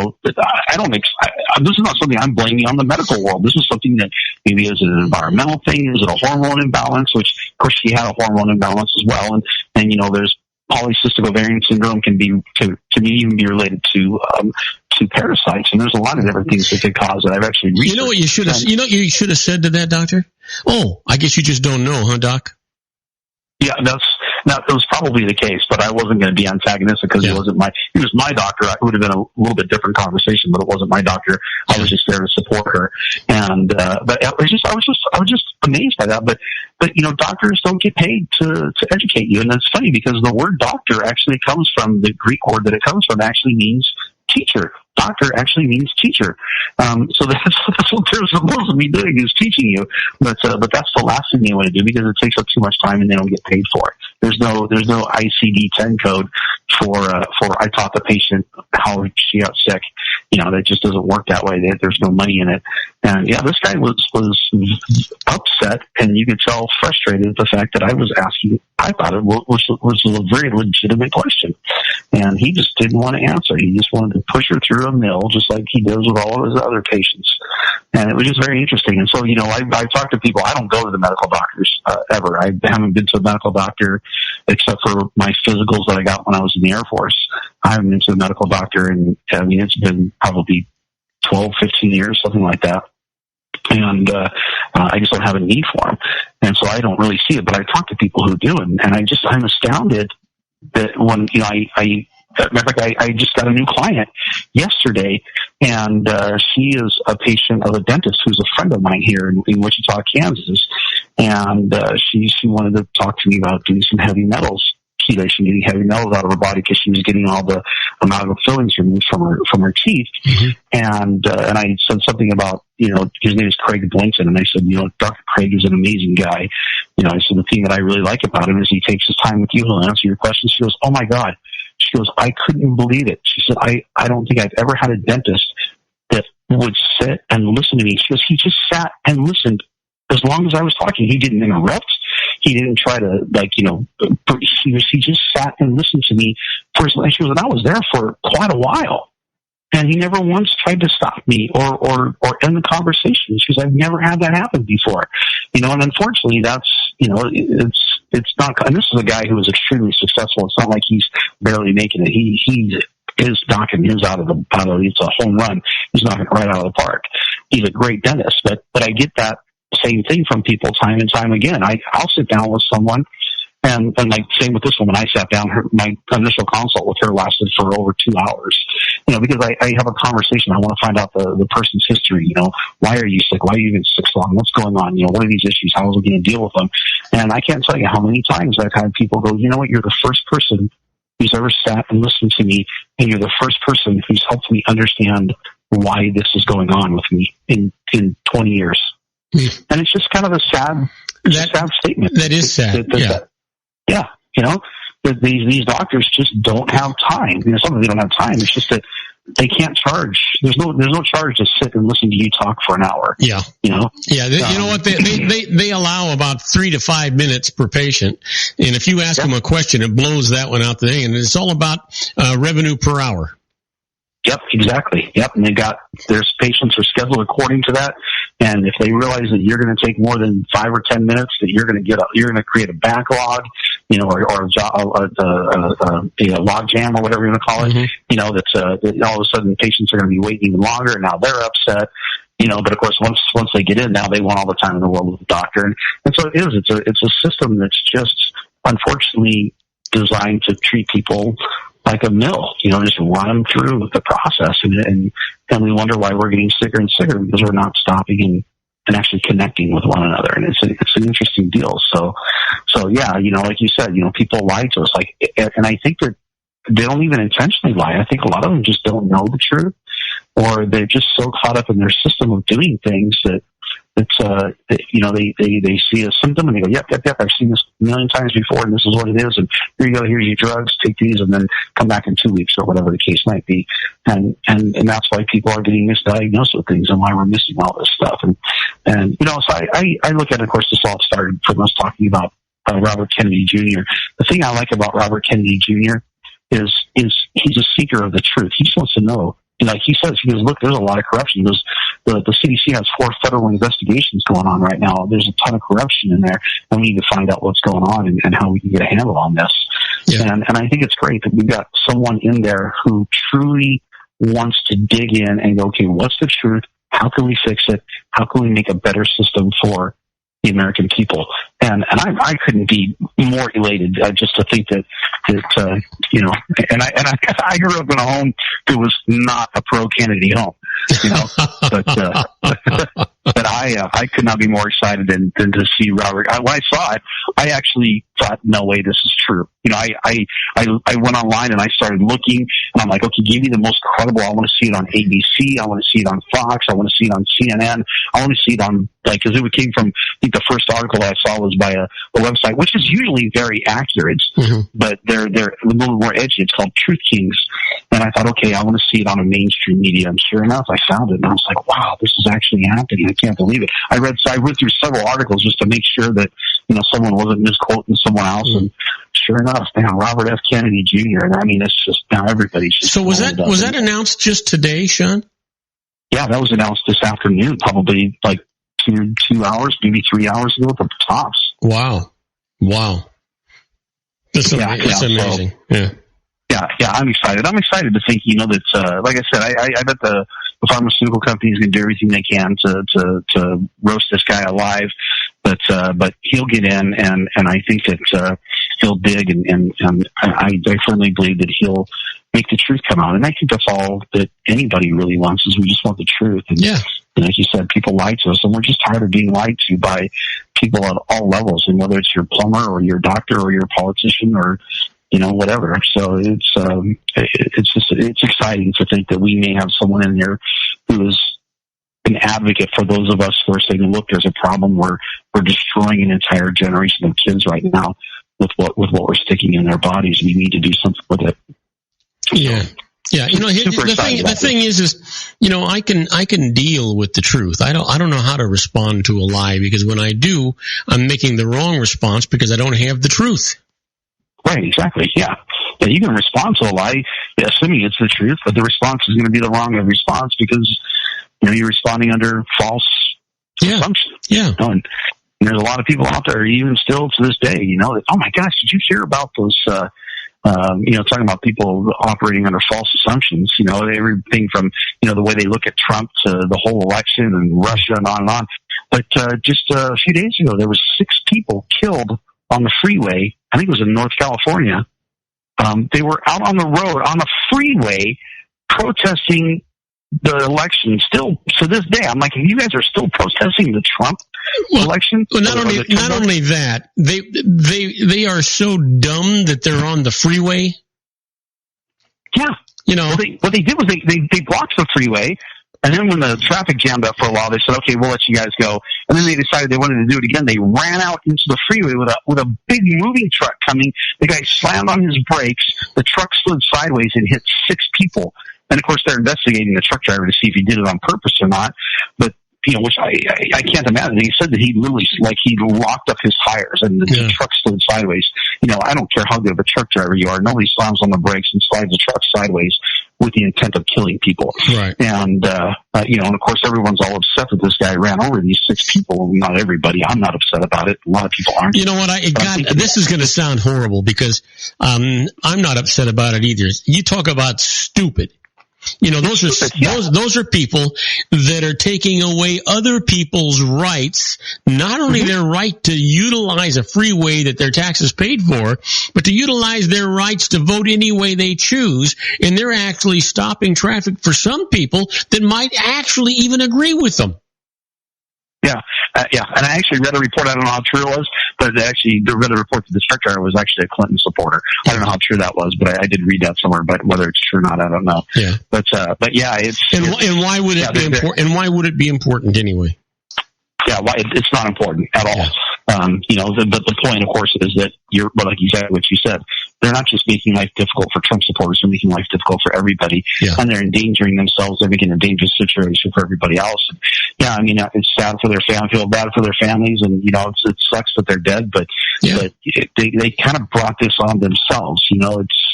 not something I'm blaming on the medical world. This is something that maybe is an environmental thing. Is it a hormone imbalance? Which, of course, she had a hormone imbalance as well. And there's polycystic ovarian syndrome can even be related to parasites, and there's a lot of different things that could cause it. I've actually researched. You should have said to that doctor? Oh, I guess you just don't know, huh, Doc? Yeah, that was probably the case, but I wasn't going to be antagonistic because he was my doctor. It would have been a little bit different conversation, but it wasn't my doctor. I was just there to support her, and but I was just amazed by that. But doctors don't get paid to educate you, and that's funny because the word doctor actually comes from the Greek word that it comes from. Actually means teacher. Doctor actually means teacher. So that's what they're supposed to be doing, is teaching you. But that's the last thing they want to do, because it takes up too much time and they don't get paid for it. There's no ICD-10 code for I taught the patient how she got sick. That just doesn't work that way. There's no money in it. And yeah, this guy was upset, and you could tell frustrated at the fact that I was asking. I thought it was a very legitimate question, and he just didn't want to answer. He just wanted to push her through a mill, just like he does with all of his other patients. And it was just very interesting. And so, I talk to people. I don't go to the medical doctors ever. I haven't been to a medical doctor except for my physicals that I got when I was in the Air Force. I haven't been to a medical doctor, and it's been probably 12, 15 years, something like that. And I just don't have a need for them. And so I don't really see it, but I talk to people who do, and I'm astounded that when, I just got a new client yesterday, and she is a patient of a dentist who's a friend of mine here in Wichita, Kansas, and she wanted to talk to me about doing some heavy metals chelation, getting heavy metals out of her body because she was getting all the amalgam fillings removed from her teeth. Mm-hmm. And I said something about, his name is Craig Blinton, and I said, Dr. Craig is an amazing guy. I said, the thing that I really like about him is he takes his time with you. He'll answer your questions. She goes, oh my God. She goes, I couldn't believe it. She said, I don't think I've ever had a dentist that would sit and listen to me. She goes, he just sat and listened as long as I was talking. He didn't interrupt. He didn't try to, he just sat and listened to me for his life. She goes, and I was there for quite a while. And he never once tried to stop me or end the conversation. She goes, I've never had that happen before. And unfortunately that's, it's not, and this is a guy who is extremely successful. It's not like he's barely making it. He is knocking his out of it's a home run. He's knocking it right out of the park. He's a great dentist, but I get that same thing from people time and time again. I'll sit down with someone And like same with this woman, I sat down. My initial consult with her lasted for over 2 hours. Because I have a conversation. I want to find out the person's history. Why are you sick? Why are you even sick so long? What's going on? What are these issues? How are we going to deal with them? And I can't tell you how many times I've had people go, you know what? You're the first person who's ever sat and listened to me, and you're the first person who's helped me understand why this is going on with me in 20 years. And it's just kind of a sad statement. That is sad. These doctors just don't have time. Some of them they don't have time. It's just that they can't charge. There's no charge to sit and listen to you talk for an hour. Yeah. You know what? They allow about 3 to 5 minutes per patient. And if you ask them a question, it blows that one out the thing. And it's all about revenue per hour. Yep, exactly. Yep, and their patients are scheduled according to that. And if they realize that you're going to take more than 5 or 10 minutes, that you're going to create a backlog, or a log jam or whatever you want to call it. Mm-hmm. That all of a sudden patients are going to be waiting even longer, and now they're upset. But of course, once they get in, now they want all the time in the world with the doctor, and so it is. It's a system that's just unfortunately designed to treat people like a mill, just run them through the process, and we wonder why we're getting sicker and sicker because we're not stopping and actually connecting with one another, and it's an interesting deal. So yeah, like you said, people lie to us, and I think that they don't even intentionally lie. I think a lot of them just don't know the truth, or they're just so caught up in their system of doing things that they see a symptom and they go, yep, I've seen this a million times before, and this is what it is, and here you go, here's your drugs, take these, and then come back in 2 weeks or whatever the case might be. And that's why people are getting misdiagnosed with things and why we're missing all this stuff. And so I look at it, of course, this all started from us talking about Robert Kennedy Jr. The thing I like about Robert Kennedy Jr. is he's a seeker of the truth. He just wants to know. He says, look, there's a lot of corruption. The CDC has 4 federal investigations going on right now. There's a ton of corruption in there, and we need to find out what's going on and how we can get a handle on this. Yeah. And I think it's great that we've got someone in there who truly wants to dig in and go, okay, what's the truth? How can we fix it? How can we make a better system for the American people? And I couldn't be more elated just to think that and I grew up in a home that was not a pro-Kennedy home, but I could not be more excited than to see Robert. When I saw it, I actually thought, no way, this is true. I went online and I started looking, and I'm like, okay, give me the most credible. I want to see it on ABC. I want to see it on Fox. I want to see it on CNN. I want to see it on, because it came from, I think the first article I saw was by a website, which is usually very accurate, mm-hmm. but they're a little more edgy. It's called Truth Kings. And I thought, okay, I want to see it on a mainstream media. And sure enough, I found it, and I was like, wow, this is actually happening. I can't believe it. I read through several articles just to make sure that, someone wasn't misquoting someone else. Mm-hmm. And sure enough, Robert F. Kennedy Jr. And it's just, now everybody's just. So was that announced just today, Sean? Yeah, that was announced this afternoon, probably like 2 hours, maybe 3 hours ago at the tops. Wow. That's amazing. So, yeah, I'm excited. I'm excited to think, that, like I said, I bet the pharmaceutical companies can do everything they can to roast this guy alive, but he'll get in, and I think that he'll dig, and I firmly believe that he'll make the truth come out. And I think that's all that anybody really wants, is we just want the truth. And, and like you said, people lie to us, and we're just tired of being lied to by people at all levels, and whether it's your plumber or your doctor or your politician or whatever. So it's exciting to think that we may have someone in there who is an advocate for those of us who are saying, look, there's a problem. We're destroying an entire generation of kids right now with what we're sticking in their bodies. We need to do something with it. Yeah. Yeah, the thing is, I can deal with the truth. I don't know how to respond to a lie, because when I do, I'm making the wrong response because I don't have the truth. Right, exactly. Yeah, you can respond to a lie, assuming it's the truth, but the response is going to be the wrong response because you're responding under false assumptions. Yeah, and there's a lot of people out there, even still to this day, that, oh my gosh, did you hear about those? Talking about people operating under false assumptions. Everything from the way they look at Trump to the whole election and Russia and on and on. But just a few days ago, there was 6 people killed on the freeway. I think it was in North California. They were out on the road, on the freeway, protesting the election. Still, to this day, I'm like, you guys are still protesting the Trump election? Well, not only that, they are so dumb that they're on the freeway. Yeah. You know, what they did was they blocked the freeway, and then when the traffic jammed up for a while, they said, okay, we'll let you guys go. And then they decided they wanted to do it again. They ran out into the freeway with a big moving truck coming. The guy slammed on his brakes. The truck slid sideways and hit 6 people. And of course, they're investigating the truck driver to see if he did it on purpose or not. But, you know, which I can't imagine. He said that he literally, like, he locked up his tires and the truck slid sideways. You know, I don't care how good of a truck driver you are. Nobody slams on the brakes and slides the truck sideways with the intent of killing people. Right. And, you know, and of course everyone's all upset that this guy ran over these 6 people. Not everybody. I'm not upset about it. A lot of people aren't. You know what? This is going to sound horrible because, I'm not upset about it either. You talk about stupid. You know, those are people that are taking away other people's rights, not only their right to utilize a freeway that their taxes paid for, but to utilize their rights to vote any way they choose. And they're actually stopping traffic for some people that might actually even agree with them. Yeah. And I actually read a report. I don't know how true it was, but actually read a report that the truck driver was actually a Clinton supporter. I don't know how true that was, but I did read that somewhere. But whether it's true or not, I don't know. Yeah. But yeah, and why would it be important? And why would it be important anyway? Yeah, it's not important at all. Yeah. You know, but the point, of course, is that like you said, what you said, they're not just making life difficult for Trump supporters, they're making life difficult for everybody. Yeah. And they're endangering themselves. They're making a dangerous situation for everybody else. And, yeah, I mean, it's sad for their family, feel bad for their families, and, you know, it sucks that they're dead, but they kind of brought this on themselves. You know, it's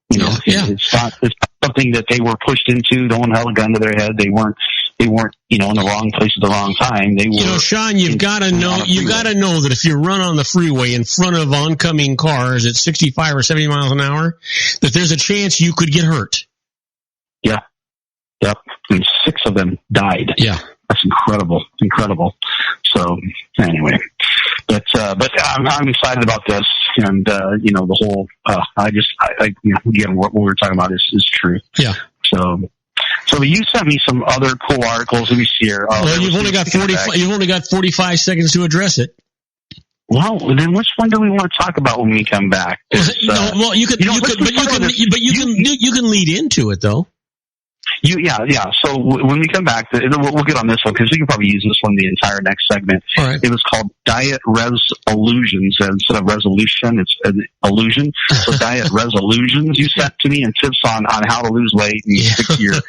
it's not something that they were pushed into. No one held a gun to their head. They weren't, you know, in the wrong place at the wrong time. They were. You know, Sean, you've got to know that if you run on the freeway in front of oncoming cars at 65 or 70 miles an hour, that there's a chance you could get hurt. Yeah. Yep. And 6 of them died. Yeah. That's incredible. So anyway, but I'm excited about this, and you know, the whole. You know, again, what we were talking about is true. Yeah. So you sent me some other cool articles. Let me see here. Well, you've only got 45 seconds to address it. Well, then which one do we want to talk about when we come back? You can lead into it though. Yeah. So when we come back, we'll get on this one because we can probably use this one the entire next segment. All right. It was called Diet Resolutions, and instead of resolution, it's an illusion. So Diet Resolutions you sent to me, and tips on how to lose weight and stick to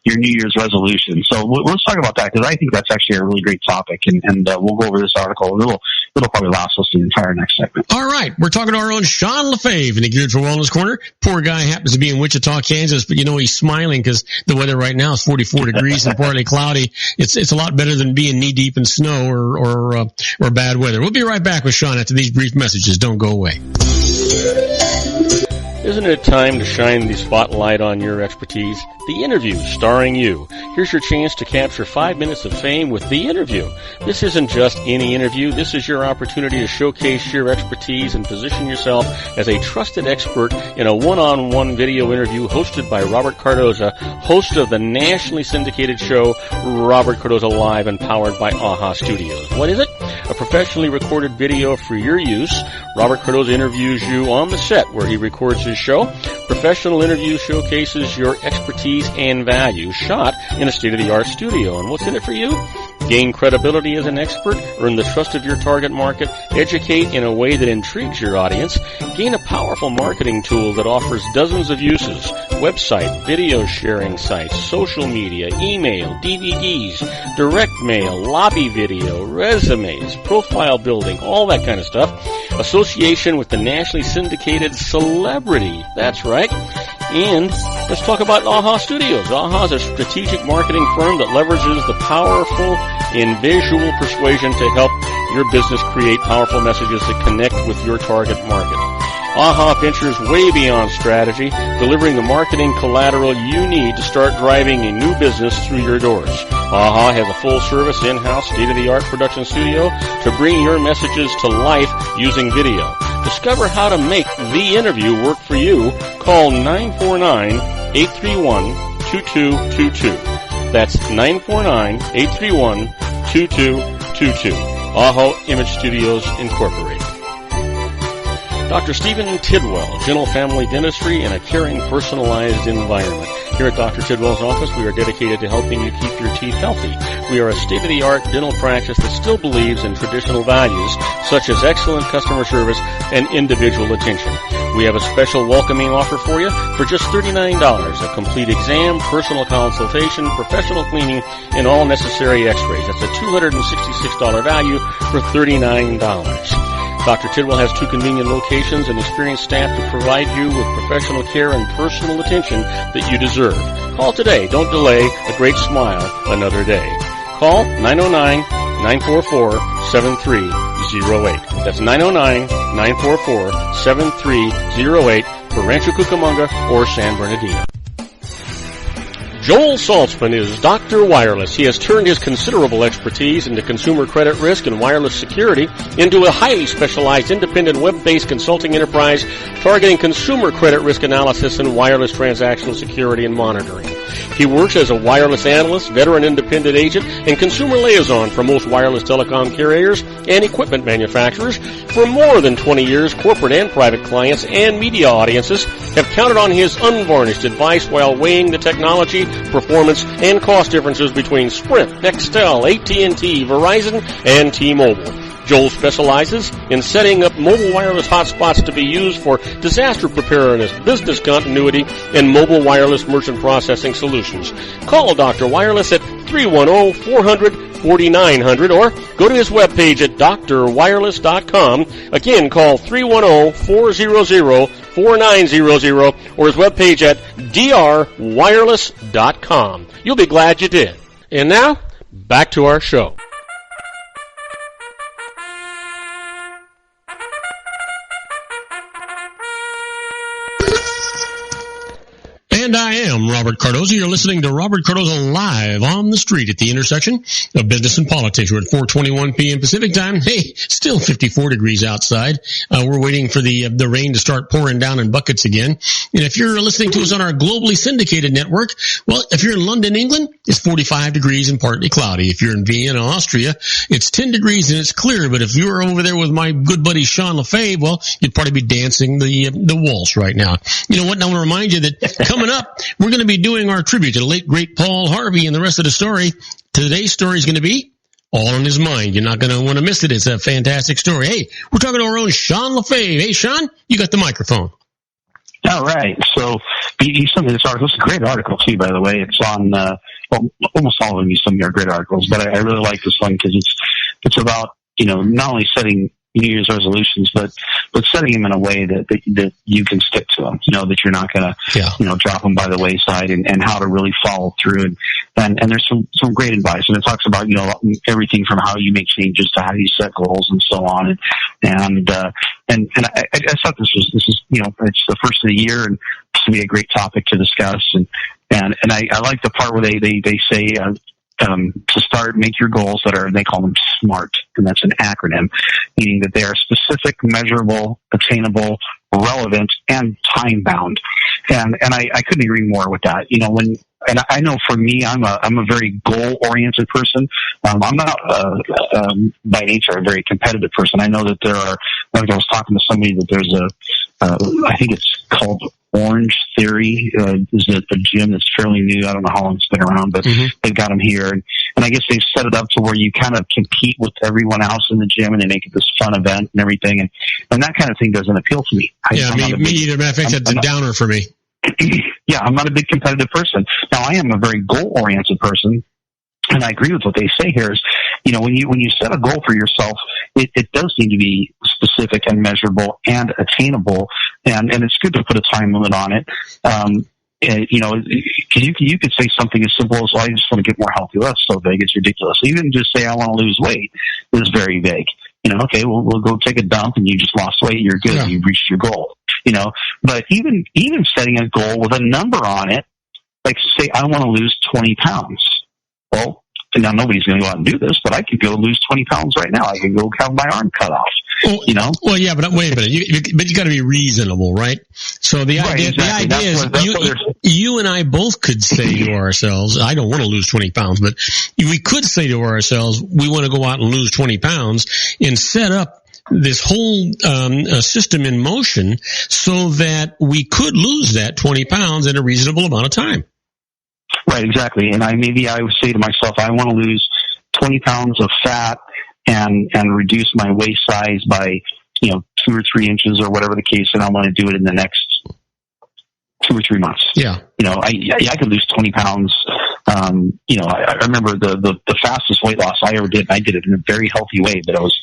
your New Year's resolution. So let's talk about that because I think that's actually a really great topic, and we'll go over this article. It'll probably last us the entire next segment. All right. We're talking to our own Sean LaFave in the Geared for Wellness Corner. Poor guy happens to be in Wichita, Kansas, but you know he's smiling because the weather right now is 44 degrees and partly cloudy. It's a lot better than being knee deep in snow or bad weather. We'll be right back with Sean after these brief messages. Don't go away. Isn't it time to shine the spotlight on your expertise? The Interview, starring you. Here's your chance to capture 5 minutes of fame with The Interview. This isn't just any interview. This is your opportunity to showcase your expertise and position yourself as a trusted expert in a one-on-one video interview hosted by Robert Cardoza, host of the nationally syndicated show Robert Cardoza Live and powered by AHA Studios. What is it? A professionally recorded video for your use. Robert Cardoza interviews you on the set where he records his show. Professional interview showcases your expertise and value, shot in a state-of-the-art studio. And what's in it for you? Gain credibility as an expert, earn the trust of your target market, educate in a way that intrigues your audience, gain a powerful marketing tool that offers dozens of uses, website, video sharing sites, social media, email, DVDs, direct mail, lobby video, resumes, profile building, all that kind of stuff. Association with the nationally syndicated celebrity. That's right. And let's talk about AHA Studios. AHA is a strategic marketing firm that leverages the powerful in visual persuasion to help your business create powerful messages that connect with your target market. AHA ventures way beyond strategy, delivering the marketing collateral you need to start driving a new business through your doors. AHA has a full-service, in-house, state-of-the-art production studio to bring your messages to life using video. Discover how to make the interview work for you. Call 949-831-2222. That's 949-831-2222. AHA Image Studios Incorporated. Dr. Stephen Tidwell, Gentle Family Dentistry in a caring, personalized environment. Here at Dr. Tidwell's office, we are dedicated to helping you keep your teeth healthy. We are a state-of-the-art dental practice that still believes in traditional values, such as excellent customer service and individual attention. We have a special welcoming offer for you for just $39, a complete exam, personal consultation, professional cleaning, and all necessary x-rays. That's a $266 value for $39. Dr. Tidwell has 2 convenient locations and experienced staff to provide you with professional care and personal attention that you deserve. Call today. Don't delay. A great smile another day. Call 909-944-7308. That's 909-944-7308 for Rancho Cucamonga or San Bernardino. Joel Saltzman is Dr. Wireless. He has turned his considerable expertise into consumer credit risk and wireless security into a highly specialized independent web-based consulting enterprise targeting consumer credit risk analysis and wireless transactional security and monitoring. He works as a wireless analyst, veteran independent agent, and consumer liaison for most wireless telecom carriers and equipment manufacturers. For more than 20 years, corporate and private clients and media audiences have counted on his unvarnished advice while weighing the technology, performance, and cost differences between Sprint, Nextel, AT&T, Verizon, and T-Mobile. Joel specializes in setting up mobile wireless hotspots to be used for disaster preparedness, business continuity, and mobile wireless merchant processing solutions. Call Dr. Wireless at 310-400-4900 or go to his webpage at drwireless.com. Again, call 310-400-4900 or his webpage at drwireless.com. You'll be glad you did. And now, back to our show. And I am Robert Cardoza. You're listening to Robert Cardoza live on the street at the intersection of business and politics. We're at 4:21 p.m. Pacific time. Hey, still 54 degrees outside. We're waiting for the rain to start pouring down in buckets again. And if you're listening to us on our globally syndicated network, well, if you're in London, England, it's 45 degrees and partly cloudy. If you're in Vienna, Austria, it's 10 degrees and it's clear. But if you're over there with my good buddy Sean LaFave, well, you'd probably be dancing the waltz right now. You know what? I want to remind you that coming up, we're going to be doing our tribute to the late, great Paul Harvey, and the rest of the story. Today's story is going to be all on his mind. You're not going to want to miss it. It's a fantastic story. Hey, we're talking to our own Sean LaFave. Hey, Sean, you got the microphone. All right. So you sent me this article. It's a great article, too, by the way. It's on, almost all of them you send me are great articles, but I really like this one because it's about, not only setting New Year's resolutions, but setting them in a way that you can stick to them, that you're not going to, drop them by the wayside and how to really follow through. And there's some great advice. And it talks about, everything from how you make changes to how you set goals and so on. And I thought this is, it's the first of the year and this will be a great topic to discuss. And I like the part where they say, to start, make your goals they call them SMART, and that's an acronym, meaning that they are specific, measurable, attainable, relevant, and time-bound. And I couldn't agree more with that. And I know for me, I'm a very goal-oriented person. I'm not, by nature, a very competitive person. I know that there are, like I was talking to somebody that there's I think it's called Orange Theory, is a gym that's fairly new. I don't know how long it's been around, but they've got them here. And I guess they've set it up to where you kind of compete with everyone else in the gym and they make it this fun event and everything. And that kind of thing doesn't appeal to me. Me either. Matter of fact, that's a downer for me. Yeah, I'm not a big competitive person. Now, I am a very goal-oriented person, and I agree with what they say here is, when you set a goal for yourself, it does need to be specific and measurable and attainable, and it's good to put a time limit on it. You could say something as simple as, well, I just want to get more healthy. Well, that's so vague, it's ridiculous. Even just say, I want to lose weight is very vague. Okay, we'll go take a dump and you just lost weight. You're good. Yeah. You reached your goal, but even setting a goal with a number on it, like say, I want to lose 20 pounds. Well, now nobody's going to go out and do this, but I could go lose 20 pounds right now. I can go have my arm cut off, Well, yeah, but wait a minute. But you got to be reasonable, right? So the idea is you and I both could say to ourselves, I don't want to lose 20 pounds, but we could say to ourselves, we want to go out and lose 20 pounds and set up this whole system in motion so that we could lose that 20 pounds in a reasonable amount of time. Right, exactly. And I would say to myself, I want to lose 20 pounds of fat and reduce my waist size by, 2 or 3 inches or whatever the case, and I want to do it in the next 2 or 3 months. Yeah. I could lose 20 pounds. I remember the fastest weight loss I ever did, and I did it in a very healthy way, but I was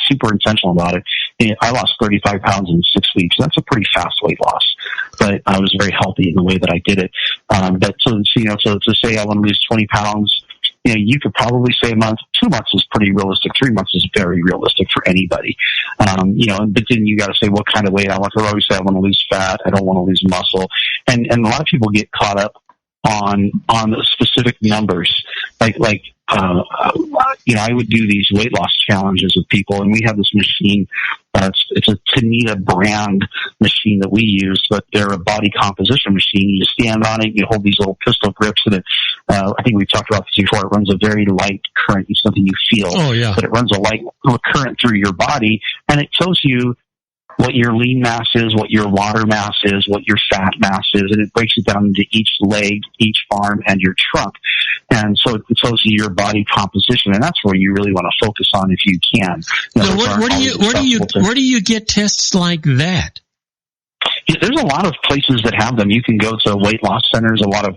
super intentional about it. I lost 35 pounds in 6 weeks. That's a pretty fast weight loss, but I was very healthy in the way that I did it. But so to say I want to lose 20 pounds, you could probably say a month. 2 months is pretty realistic. 3 months is very realistic for anybody. But then you got to say what kind of weight I want to always say. I want to lose fat. I don't want to lose muscle. And a lot of people get caught up on the specific numbers. I would do these weight loss challenges with people, and we have this machine. It's a Tanita brand machine that we use, but they're a body composition machine. You stand on it, you hold these little pistol grips, and I think we've talked about this before. It runs a very light current. It's something you feel, but it runs a light current through your body, and it tells you what your lean mass is, what your water mass is, what your fat mass is, and it breaks it down into each leg, each arm, and your trunk. And so it tells you your body composition, and that's where you really want to focus on if you can. So where do you get tests like that? Yeah, there's a lot of places that have them. You can go to weight loss centers. A lot of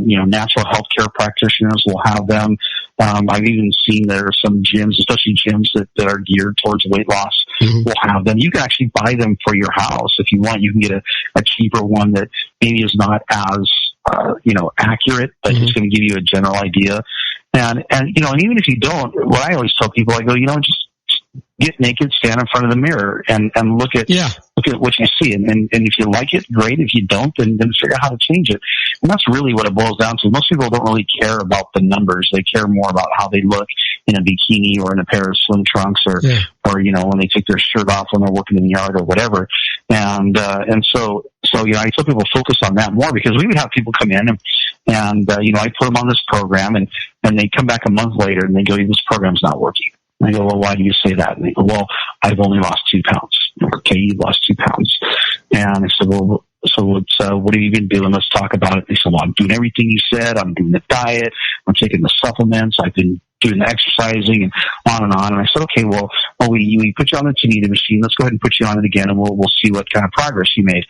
natural health care practitioners will have them. I've even seen there are some gyms, especially gyms that are geared towards weight loss, will have them. You can actually buy them for your house if you want. You can get a cheaper one that maybe is not as accurate, but it's going to give you a general idea. And even if you don't, what I always tell people, I go, just get naked, stand in front of the mirror, and look at what you see. And if you like it, great. If you don't, then figure out how to change it. And that's really what it boils down to. Most people don't really care about the numbers. They care more about how they look in a bikini or in a pair of swim trunks or when they take their shirt off when they're working in the yard or whatever. And so I tell people focus on that more, because we would have people come in and I put them on this program and they come back a month later and they go, this program's not working. I go, well, why do you say that? And they go, well, I've only lost 2 pounds. Okay, you lost 2 pounds. And I said, well, so what have you been doing? Let's talk about it. They said, well, I'm doing everything you said. I'm doing the diet. I'm taking the supplements. I've been doing the exercising and on and on. And I said, okay, well, we put you on the Tanita machine. Let's go ahead and put you on it again, and we'll see what kind of progress you made.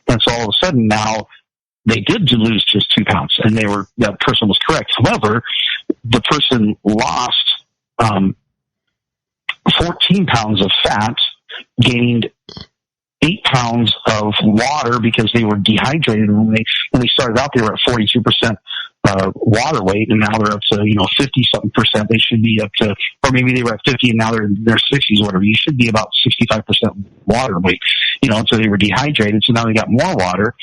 And so all of a sudden now, they did lose just 2 pounds, and that person was correct. However, the person lost 14 pounds of fat, gained 8 pounds of water because they were dehydrated. When they started out, they were at 42% water weight, and now they're up to 50-something percent. They should be up to, or maybe they were at 50 and now they're in their 60s, whatever. You should be about 65% water weight. So they were dehydrated, so now they got more water.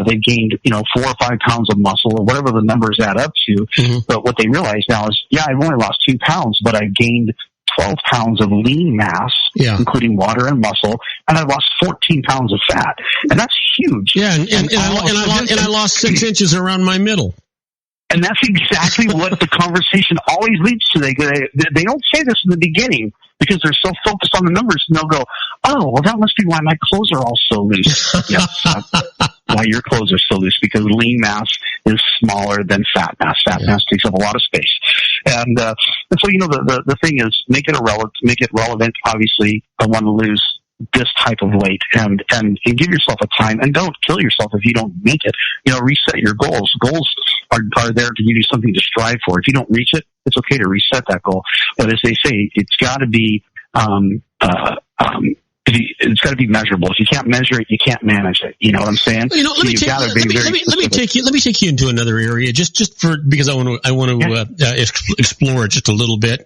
They gained 4 or 5 pounds of muscle or whatever the numbers add up to. But what they realize now is, I've only lost 2 pounds, but I gained 12 pounds of lean mass, including water and muscle, and I lost 14 pounds of fat. And that's huge. Yeah, and I lost 6 inches around my middle. And that's exactly what the conversation always leads to. They don't say this in the beginning because they're so focused on the numbers, and they'll go, oh, well, that must be why my clothes are all so loose. Yes, why your clothes are so loose, because lean mass is smaller than fat mass. Fat mass takes up a lot of space. And so, the thing is, make it relevant. Obviously, I want to lose this type of weight, and give yourself a time, and don't kill yourself if you don't make it. Reset your goals. Goals are there to give you something to strive for. If you don't reach it, it's okay to reset that goal. But as they say, it's got to be it's got to be measurable. If you can't measure it, you can't manage it. You know what I'm saying? You know, let me take you into another area just because I want to explore it just a little bit,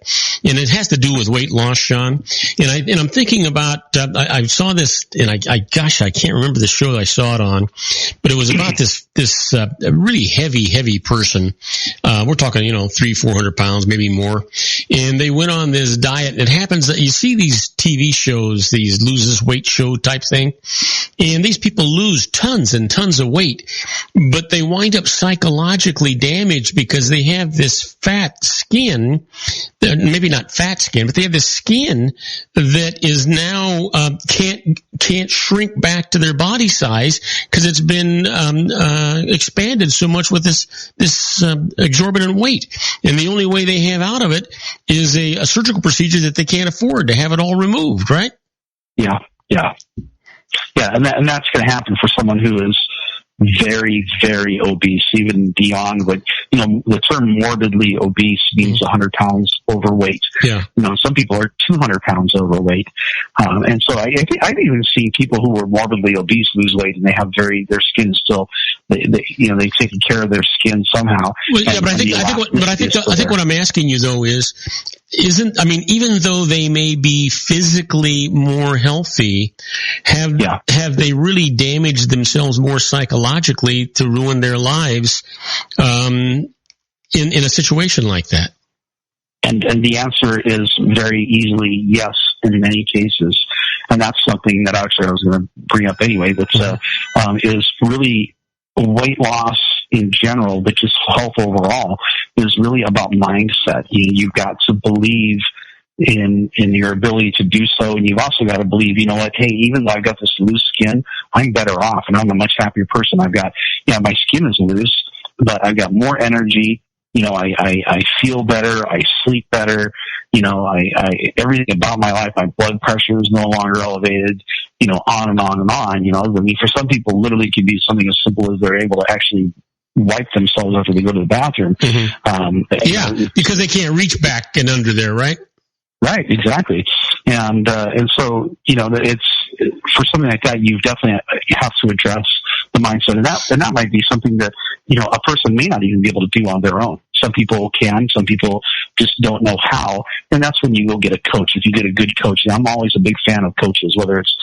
and it has to do with weight loss, Sean. And I'm thinking about I saw this, and I can't remember the show I saw it on, but it was about this really heavy person. We're talking 300-400 pounds, maybe more, and they went on this diet. It happens that you see these TV shows, these loses weight show type thing, and these people lose tons and tons of weight, but they wind up psychologically damaged because they have this fat skin, maybe not fat skin, but they have this skin that is now can't shrink back to their body size because it's been expanded so much with this exorbitant weight, and the only way they have out of it is a surgical procedure that they can't afford to have it all removed, right? Yeah, and that's going to happen for someone who is very, very obese, even beyond what, the term morbidly obese means 100 pounds overweight. Yeah. Some people are 200 pounds overweight. And so I've even seen people who were morbidly obese lose weight, and they have their skin still, they've taken care of their skin somehow. Well, yeah, but I think what I'm asking you though is, even though they may be physically more healthy, have they really damaged themselves more psychologically to ruin their lives in a situation like that? And the answer is very easily yes in many cases. And that's something that actually I was going to bring up anyway, that is really weight loss in general, but just health overall, is really about mindset. You've got to believe in your ability to do so, and you've also got to believe, hey, even though I've got this loose skin, I'm better off, and I'm a much happier person. I've got, my skin is loose, but I've got more energy. I feel better. I sleep better. Everything about my life, my blood pressure is no longer elevated, on and on and on. For some people, literally it could be something as simple as they're able to actually wipe themselves after they go to the bathroom. Mm-hmm. Because they can't reach back and under there, right? Right, exactly. And so, it's, for something like that, you definitely have to address the mindset. And that might be something that, a person may not even be able to do on their own. Some people can, some people just don't know how. And that's when you go get a coach. If you get a good coach, and I'm always a big fan of coaches, whether it's,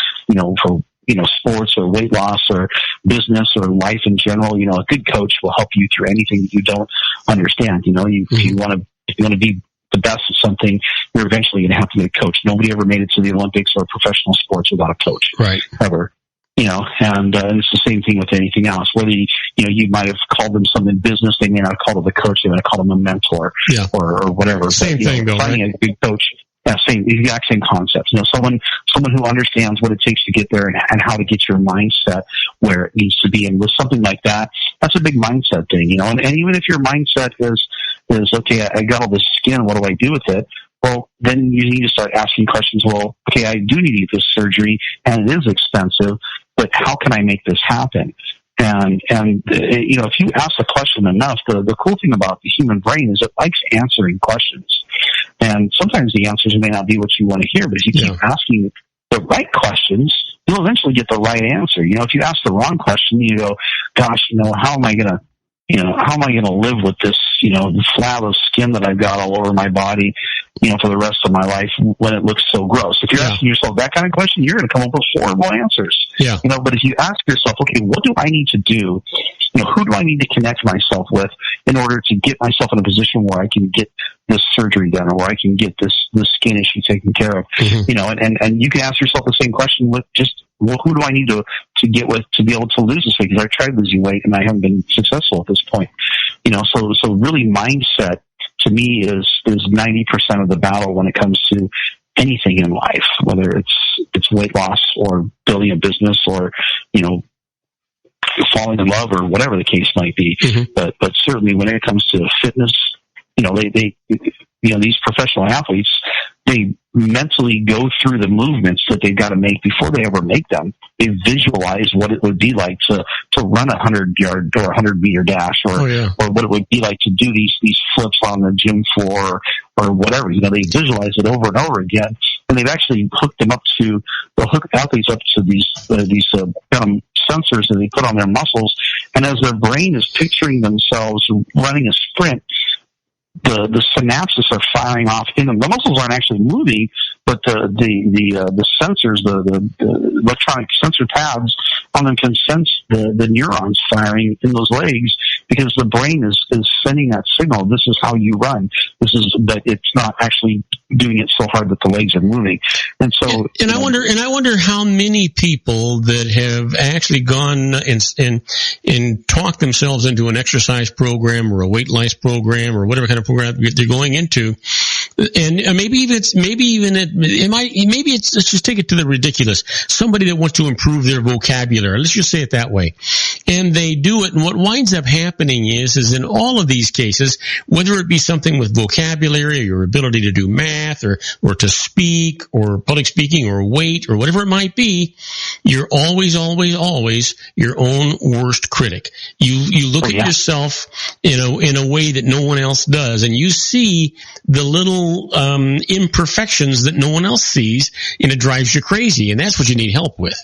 for, sports or weight loss or business or life in general. A good coach will help you through anything that you don't understand. If you want to be the best at something, you're eventually going to have to get a coach. Nobody ever made it to the Olympics or professional sports without a coach. Right. Ever. And it's the same thing with anything else. Whether you might have called them something business, they may not have called them a coach, they might have called them a mentor, or whatever. Same thing, though. Finding a good coach, exact same concepts. Someone who understands what it takes to get there and how to get your mindset where it needs to be. And with something like that, that's a big mindset thing, And even if your mindset is okay, I got all this skin, what do I do with it? Well, then you need to start asking questions. Well, okay, I do need to get this surgery, and it is expensive, but how can I make this happen? And if you ask the question enough, the cool thing about the human brain is it likes answering questions. And sometimes the answers may not be what you want to hear, but if you keep asking the right questions, you'll eventually get the right answer. If you ask the wrong question, you go, gosh, how am I going to live with this, flab of skin that I've got all over my body, for the rest of my life when it looks so gross? If you're asking yourself that kind of question, you're going to come up with horrible answers. Yeah. But if you ask yourself, okay, what do I need to do? Who do I need to connect myself with in order to get myself in a position where I can get this surgery done, or where I can get this skin issue taken care of? Mm-hmm. And you can ask yourself the same question with just, well, who do I need to get with to be able to lose this weight? Because I've tried losing weight and I haven't been successful at this point. So really mindset to me is 90% of the battle when it comes to anything in life, whether it's weight loss or building a business or, falling in love or whatever the case might be. Mm-hmm. But certainly when it comes to fitness, they these professional athletes, they mentally go through the movements that they've got to make before they ever make them. They visualize what it would be like to run 100-yard or 100-meter dash, or what it would be like to do these flips on the gym floor or whatever. They visualize it over and over again. and they've actually hooked athletes up to these kind of sensors that they put on their muscles, and as their brain is picturing themselves running a sprint, the synapses are firing off in them. The muscles aren't actually moving, but the sensors, the electronic sensor pads on them can sense the neurons firing in those legs, because the brain is sending that signal. This is how you run. This is that it's not actually doing it so hard that the legs are moving. And so, I wonder how many people that have actually gone and talked themselves into an exercise program or a weight loss program or whatever kind of program they're going into. And maybe let's just take it to the ridiculous. Somebody that wants to improve their vocabulary, let's just say it that way. And they do it, and what winds up happening is in all of these cases, whether it be something with vocabulary or your ability to do math or to speak or public speaking or weight or whatever it might be, you're always your own worst critic. You look at yourself in a way that no one else does, and you see the little imperfections that no one else sees, and it drives you crazy, and that's what you need help with.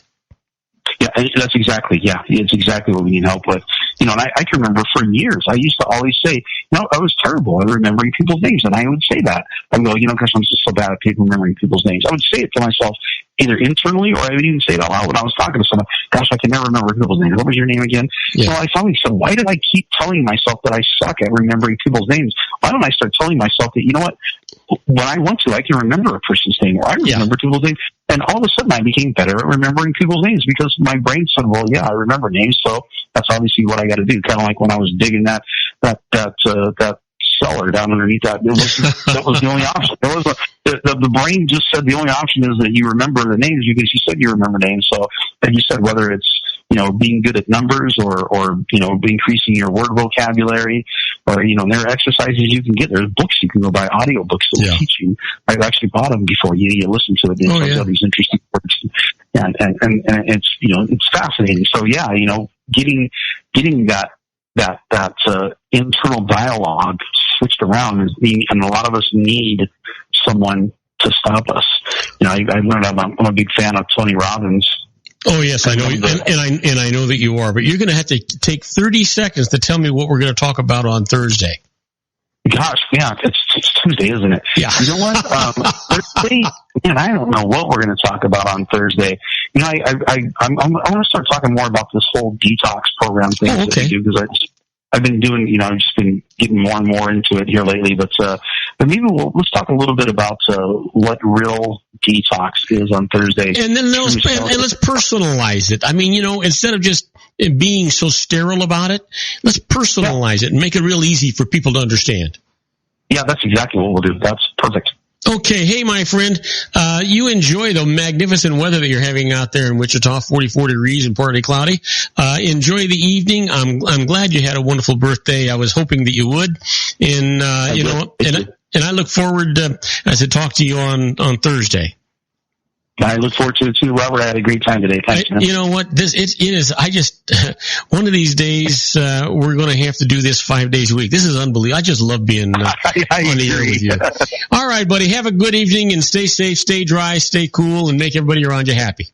Yeah, it's exactly what we need help with. And I can remember for years, I used to always say, I was terrible at remembering people's names, and I would say that. I would go, because I'm just so bad at remembering people's names. I would say it to myself either internally, or I would even say it out loud when I was talking to someone. Gosh, I can never remember people's names. What was your name again? Yeah. So I finally said, why did I keep telling myself that I suck at remembering people's names? Why don't I start telling myself that, when I want to, I can remember a person's name, or I remember people's names. And all of a sudden I became better at remembering people's names, because my brain said, well, yeah, I remember names, so that's obviously what I got to do. Kind of like when I was digging that cellar down underneath that. That was the only option. The brain just said the only option is that you remember the names, because you said you remember names. So, and you said whether it's, being good at numbers or increasing your word vocabulary, or, there are exercises you can get. There's books you can go buy, audio books that will teach you. I've actually bought them before. You listen to it. These interesting words. And it's, it's fascinating. So getting that internal dialogue switched around and a lot of us need someone to stop us. I learned I'm a big fan of Tony Robbins. Oh yes, I know, and I know that you are. But you're going to have to take 30 seconds to tell me what we're going to talk about on Thursday. Gosh, yeah, it's Tuesday, isn't it? Yeah. You know what? Thursday, man, I don't know what we're going to talk about on Thursday. I want to start talking more about this whole detox program thing that we do, because I've been doing, I've just been getting more and more into it here lately. But maybe let's talk a little bit about what real detox is on Thursday. And then let's personalize it. I mean, instead of just being so sterile about it, let's personalize it and make it real easy for people to understand. Yeah, that's exactly what we'll do. That's perfect. Okay, hey, my friend, you enjoy the magnificent weather that you're having out there in Wichita, 44 degrees and partly cloudy. Enjoy the evening. I'm glad you had a wonderful birthday. I was hoping that you would. And, and I look forward to talk to you on Thursday. I look forward to it too, Robert. I had a great time today. Thanks, man. You know what? It is. I just one of these days we're going to have to do this 5 days a week. This is unbelievable. I just love being on the air with you. All right, buddy. Have a good evening and stay safe, stay dry, stay cool, and make everybody around you happy.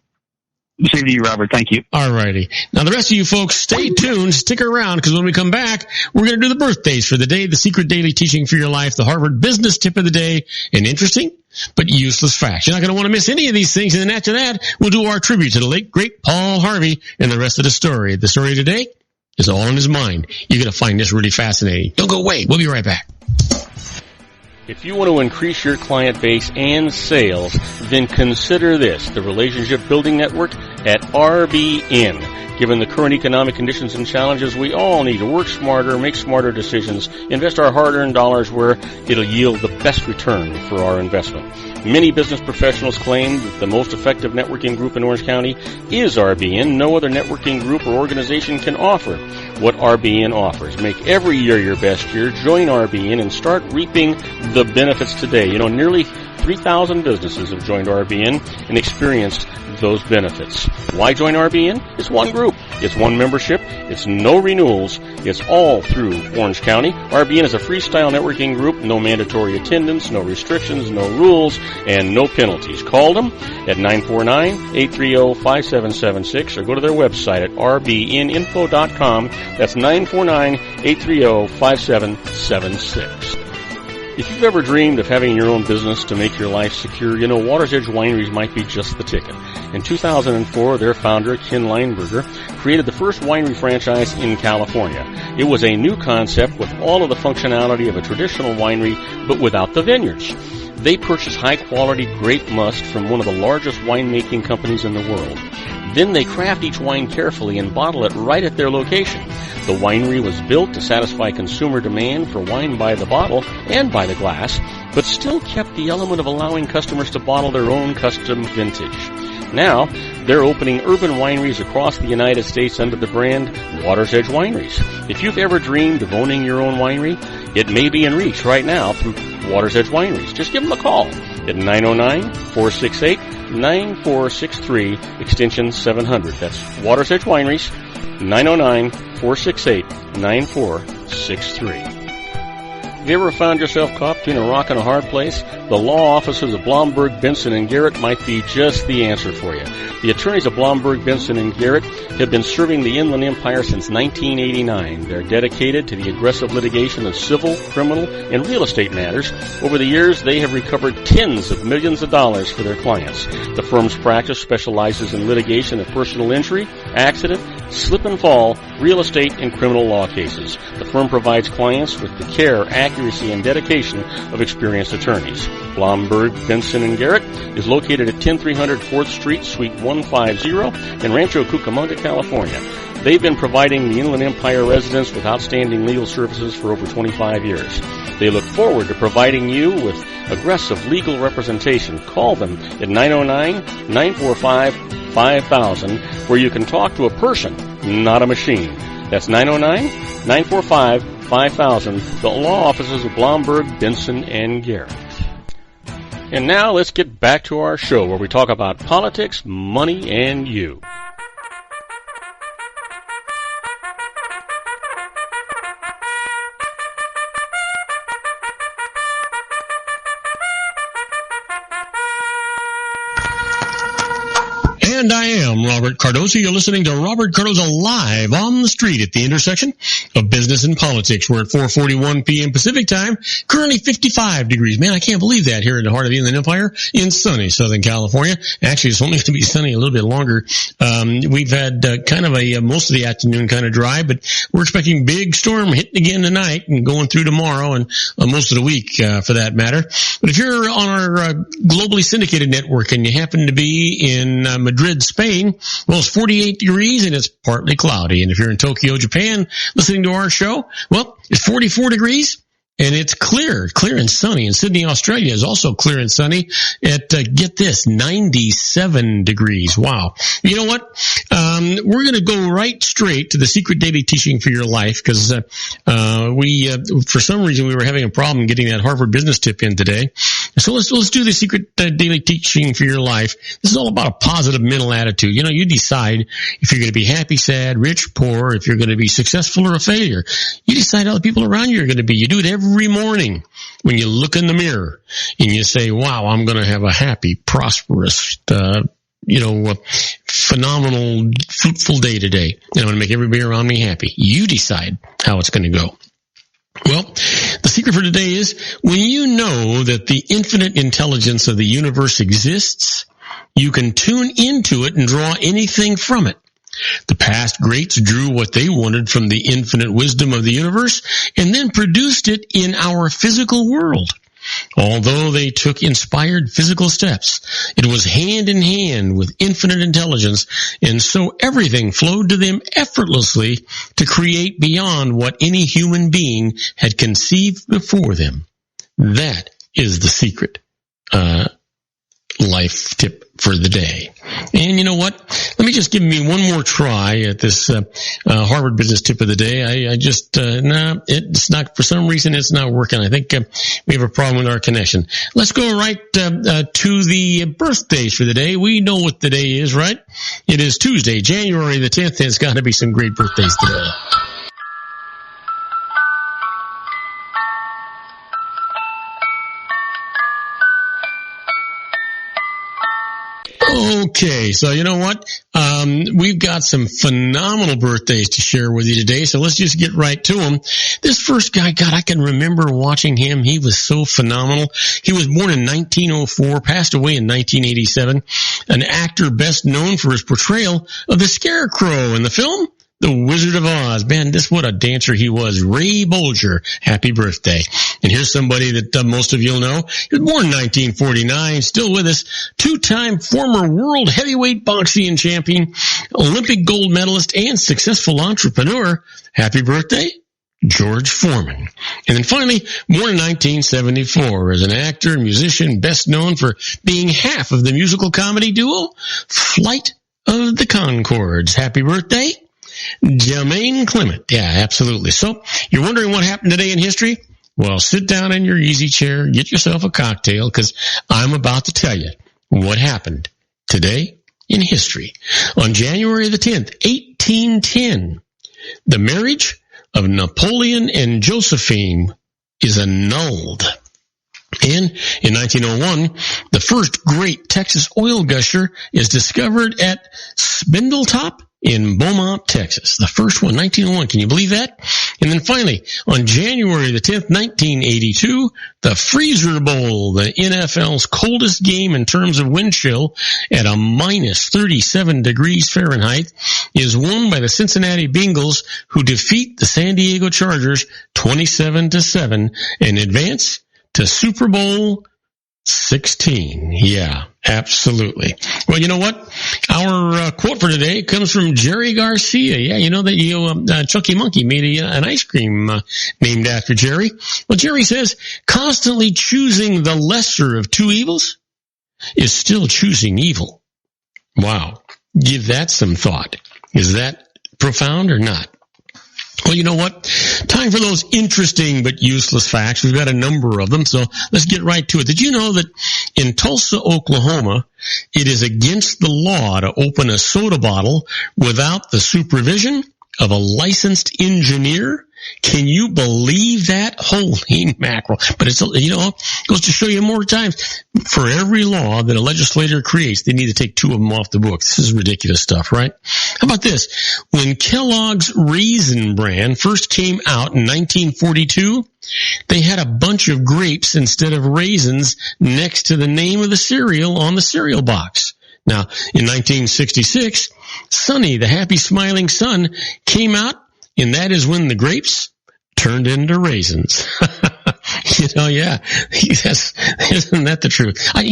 Same to you, Robert. Thank you. All righty. Now, the rest of you folks, stay tuned. Stick around, because when we come back, we're going to do the birthdays for the day, the secret daily teaching for your life, the Harvard business tip of the day, an interesting but useless fact. You're not going to want to miss any of these things. And then after that, we'll do our tribute to the late, great Paul Harvey and the rest of the story. The story today is all in his mind. You're going to find this really fascinating. Don't go away. We'll be right back. If you want to increase your client base and sales, then consider this, the Relationship Building Network at RBN. Given the current economic conditions and challenges, we all need to work smarter, make smarter decisions, invest our hard-earned dollars where it'll yield the best return for our investment. Many business professionals claim that the most effective networking group in Orange County is RBN. No other networking group or organization can offer what RBN offers. Make every year your best year. Join RBN and start reaping the benefits today. Nearly 3,000 businesses have joined RBN and experienced those benefits. Why join RBN? It's one group. It's one membership. It's no renewals. It's all through Orange County. RBN is a freestyle networking group. No mandatory attendance, no restrictions, no rules, and no penalties. Call them at 949-830-5776 or go to their website at rbninfo.com. That's 949-830-5776. If you've ever dreamed of having your own business to make your life secure, you know Water's Edge Wineries might be just the ticket. In 2004, their founder, Ken Leinberger, created the first winery franchise in California. It was a new concept with all of the functionality of a traditional winery, but without the vineyards. They purchased high-quality grape must from one of the largest winemaking companies in the world. Then they craft each wine carefully and bottle it right at their location. The winery was built to satisfy consumer demand for wine by the bottle and by the glass, but still kept the element of allowing customers to bottle their own custom vintage. Now, they're opening urban wineries across the United States under the brand Water's Edge Wineries. If you've ever dreamed of owning your own winery, it may be in reach right now through Water's Edge Wineries. Just give them a call at 909-468-9463, extension 700. That's Water's Edge Wineries, 909-468-9463. Have you ever found yourself caught between a rock and a hard place? The law offices of Blomberg, Benson, and Garrett might be just the answer for you. The attorneys of Blomberg, Benson, and Garrett have been serving the Inland Empire since 1989. They're dedicated to the aggressive litigation of civil, criminal, and real estate matters. Over the years, they have recovered tens of millions of dollars for their clients. The firm's practice specializes in litigation of personal injury, accident, slip and fall, real estate, and criminal law cases. The firm provides clients with the care, accuracy, and dedication of experienced attorneys. Blomberg, Benson, and Garrett is located at 10300 4th Street, Suite 150 in Rancho Cucamonga, California. They've been providing the Inland Empire residents with outstanding legal services for over 25 years. They look forward to providing you with aggressive legal representation. Call them at 909-945-5000, where you can talk to a person, not a machine. That's 909-945-5000, the law offices of Blomberg, Benson, and Garrett. And now let's get back to our show where we talk about politics, money, and you. And I am Robert Cardoza. You're listening to Robert Cardoza live on the street at the intersection of business and politics. We're at 4:41 p.m. Pacific time, currently 55 degrees. Man, I can't believe that here in the heart of the Inland Empire in sunny Southern California. Actually, it's only going to be sunny a little bit longer. We've had kind of a most of the afternoon kind of dry, but we're expecting big storm hitting again tonight and going through tomorrow and most of the week for that matter. But if you're on our globally syndicated network and you happen to be in Madrid, Spain, well, it's 48 degrees and it's partly cloudy. And if you're in Tokyo, Japan, listening to our show, well, it's 44 degrees and it's clear and sunny. And Sydney, Australia is also clear and sunny at, get this, 97 degrees. Wow. You know what? We're going to go right straight to the secret daily teaching for your life because, for some reason we were having a problem getting that Harvard business tip in today. So let's do the secret daily teaching for your life. This is all about a positive mental attitude. You know, you decide if you're going to be happy, sad, rich, poor, if you're going to be successful or a failure. You decide how the people around you are going to be. You do it every morning when you look in the mirror and you say, wow, I'm going to have a happy, prosperous, phenomenal, fruitful day today. And I'm going to make everybody around me happy. You decide how it's going to go. Well, the secret for today is when you know that the infinite intelligence of the universe exists, you can tune into it and draw anything from it. The past greats drew what they wanted from the infinite wisdom of the universe and then produced it in our physical world. Although they took inspired physical steps, it was hand in hand with infinite intelligence, and so everything flowed to them effortlessly to create beyond what any human being had conceived before them. That is the secret life tip for the day. And you know what? Let me just give me one more try at this Harvard business tip of the day. I just, it's not, for some reason it's not working. I think we have a problem with our connection. Let's go right to the birthdays for the day. We know what the day is, right? It is Tuesday, January the 10th. There's got to be some great birthdays today. Okay, so you know what? We've got some phenomenal birthdays to share with you today, so let's just get right to them. This first guy, God, I can remember watching him. He was so phenomenal. He was born in 1904, passed away in 1987, an actor best known for his portrayal of the Scarecrow in the film The Wizard of Oz. Man, what a dancer he was. Ray Bolger. Happy birthday. And here's somebody that most of you'll know. He was born in 1949, still with us. Two-time former world heavyweight boxing champion, Olympic gold medalist, and successful entrepreneur. Happy birthday, George Foreman. And then finally, born in 1974 as an actor and musician, best known for being half of the musical comedy duo Flight of the Conchords. Happy birthday, Jermaine Clement. Yeah, absolutely. So, you're wondering what happened today in history? Well, sit down in your easy chair, get yourself a cocktail, because I'm about to tell you what happened today in history. On January the 10th, 1810, the marriage of Napoleon and Josephine is annulled. And in 1901, the first great Texas oil gusher is discovered at Spindletop in Beaumont, Texas. The first one, 1901. Can you believe that? And then finally, on January the 10th, 1982, the Freezer Bowl, the NFL's coldest game in terms of wind chill at a minus 37 degrees Fahrenheit, is won by the Cincinnati Bengals, who defeat the San Diego Chargers 27-7 and advance to Super Bowl 16. Yeah, absolutely. Well, you know what? Our quote for today comes from Jerry Garcia. Yeah, you know that Chunky Monkey made an ice cream named after Jerry. Well, Jerry says, constantly choosing the lesser of two evils is still choosing evil. Wow. Give that some thought. Is that profound or not? Well, you know what? Time for those interesting but useless facts. We've got a number of them, so let's get right to it. Did you know that in Tulsa, Oklahoma, it is against the law to open a soda bottle without the supervision of a licensed engineer? Can you believe that? Holy mackerel. But it's, goes to show you more times. For every law that a legislator creates, they need to take two of them off the books. This is ridiculous stuff, right? How about this? When Kellogg's Raisin brand first came out in 1942, they had a bunch of grapes instead of raisins next to the name of the cereal on the cereal box. Now, in 1966, Sunny, the happy smiling sun, came out, and that is when the grapes turned into raisins. Yeah, isn't that the truth? I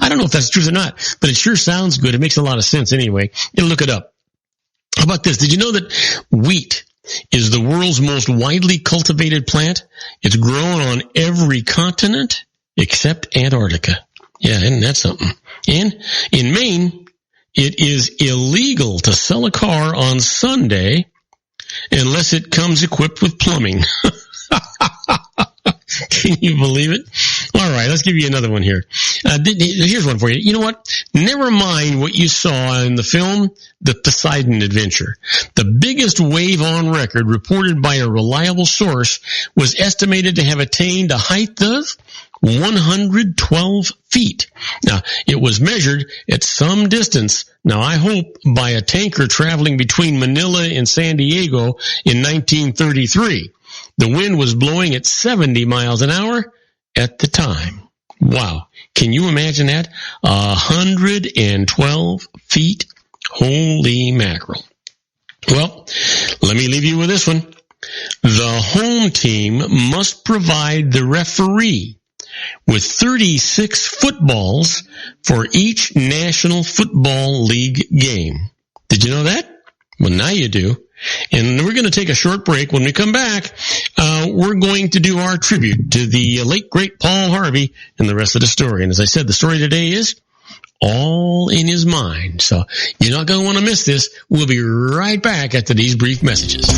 don't know if that's the truth or not, but it sure sounds good. It makes a lot of sense anyway. You look it up. How about this? Did you know that wheat is the world's most widely cultivated plant? It's grown on every continent except Antarctica. Yeah, isn't that something? And in Maine, it is illegal to sell a car on Sunday unless it comes equipped with plumbing. Can you believe it? All right, let's give you another one here. Here's one for you. You know what? Never mind what you saw in the film, The Poseidon Adventure. The biggest wave on record, reported by a reliable source, was estimated to have attained a height of 112 feet. Now, it was measured at some distance, now I hope by a tanker traveling between Manila and San Diego in 1933. The wind was blowing at 70 miles an hour at the time. Wow. Can you imagine that? 112 feet. Holy mackerel. Well, let me leave you with this one. The home team must provide the referee with 36 footballs for each National Football League game. Did you know that? Well, now you do. And we're going to take a short break. When we come back, we're going to do our tribute to the late, great Paul Harvey and the rest of the story. And as I said, the story today is all in his mind. So you're not going to want to miss this. We'll be right back after these brief messages.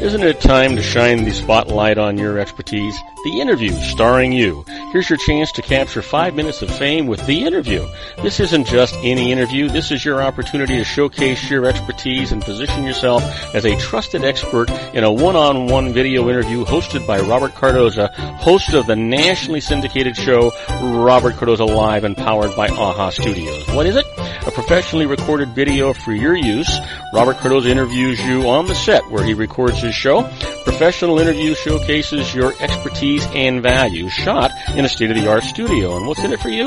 Isn't it time to shine the spotlight on your expertise? The Interview, starring you. Here's your chance to capture 5 minutes of fame with The Interview. This isn't just any interview. This is your opportunity to showcase your expertise and position yourself as a trusted expert in a one-on-one video interview hosted by Robert Cardoza, host of the nationally syndicated show Robert Cardoza Live and powered by AHA Studios. What is it? A professionally recorded video for your use. Robert Cardoza interviews you on the set where he records his show. Professional interview showcases your expertise and value, shot in a state-of-the-art studio. And what's in it for you?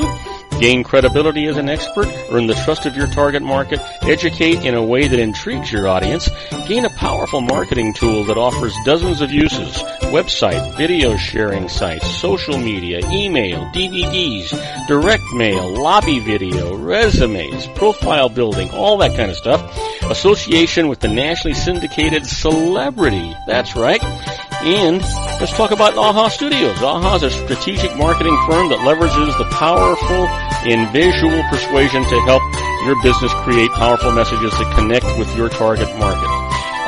Gain credibility as an expert, earn the trust of your target market, educate in a way that intrigues your audience, gain a powerful marketing tool that offers dozens of uses, website, video sharing sites, social media, email, DVDs, direct mail, lobby video, resumes, profile building, all that kind of stuff. Association with the nationally syndicated celebrity. That's right. And let's talk about AHA Studios. AHA is a strategic marketing firm that leverages the powerful and visual persuasion to help your business create powerful messages that connect with your target market.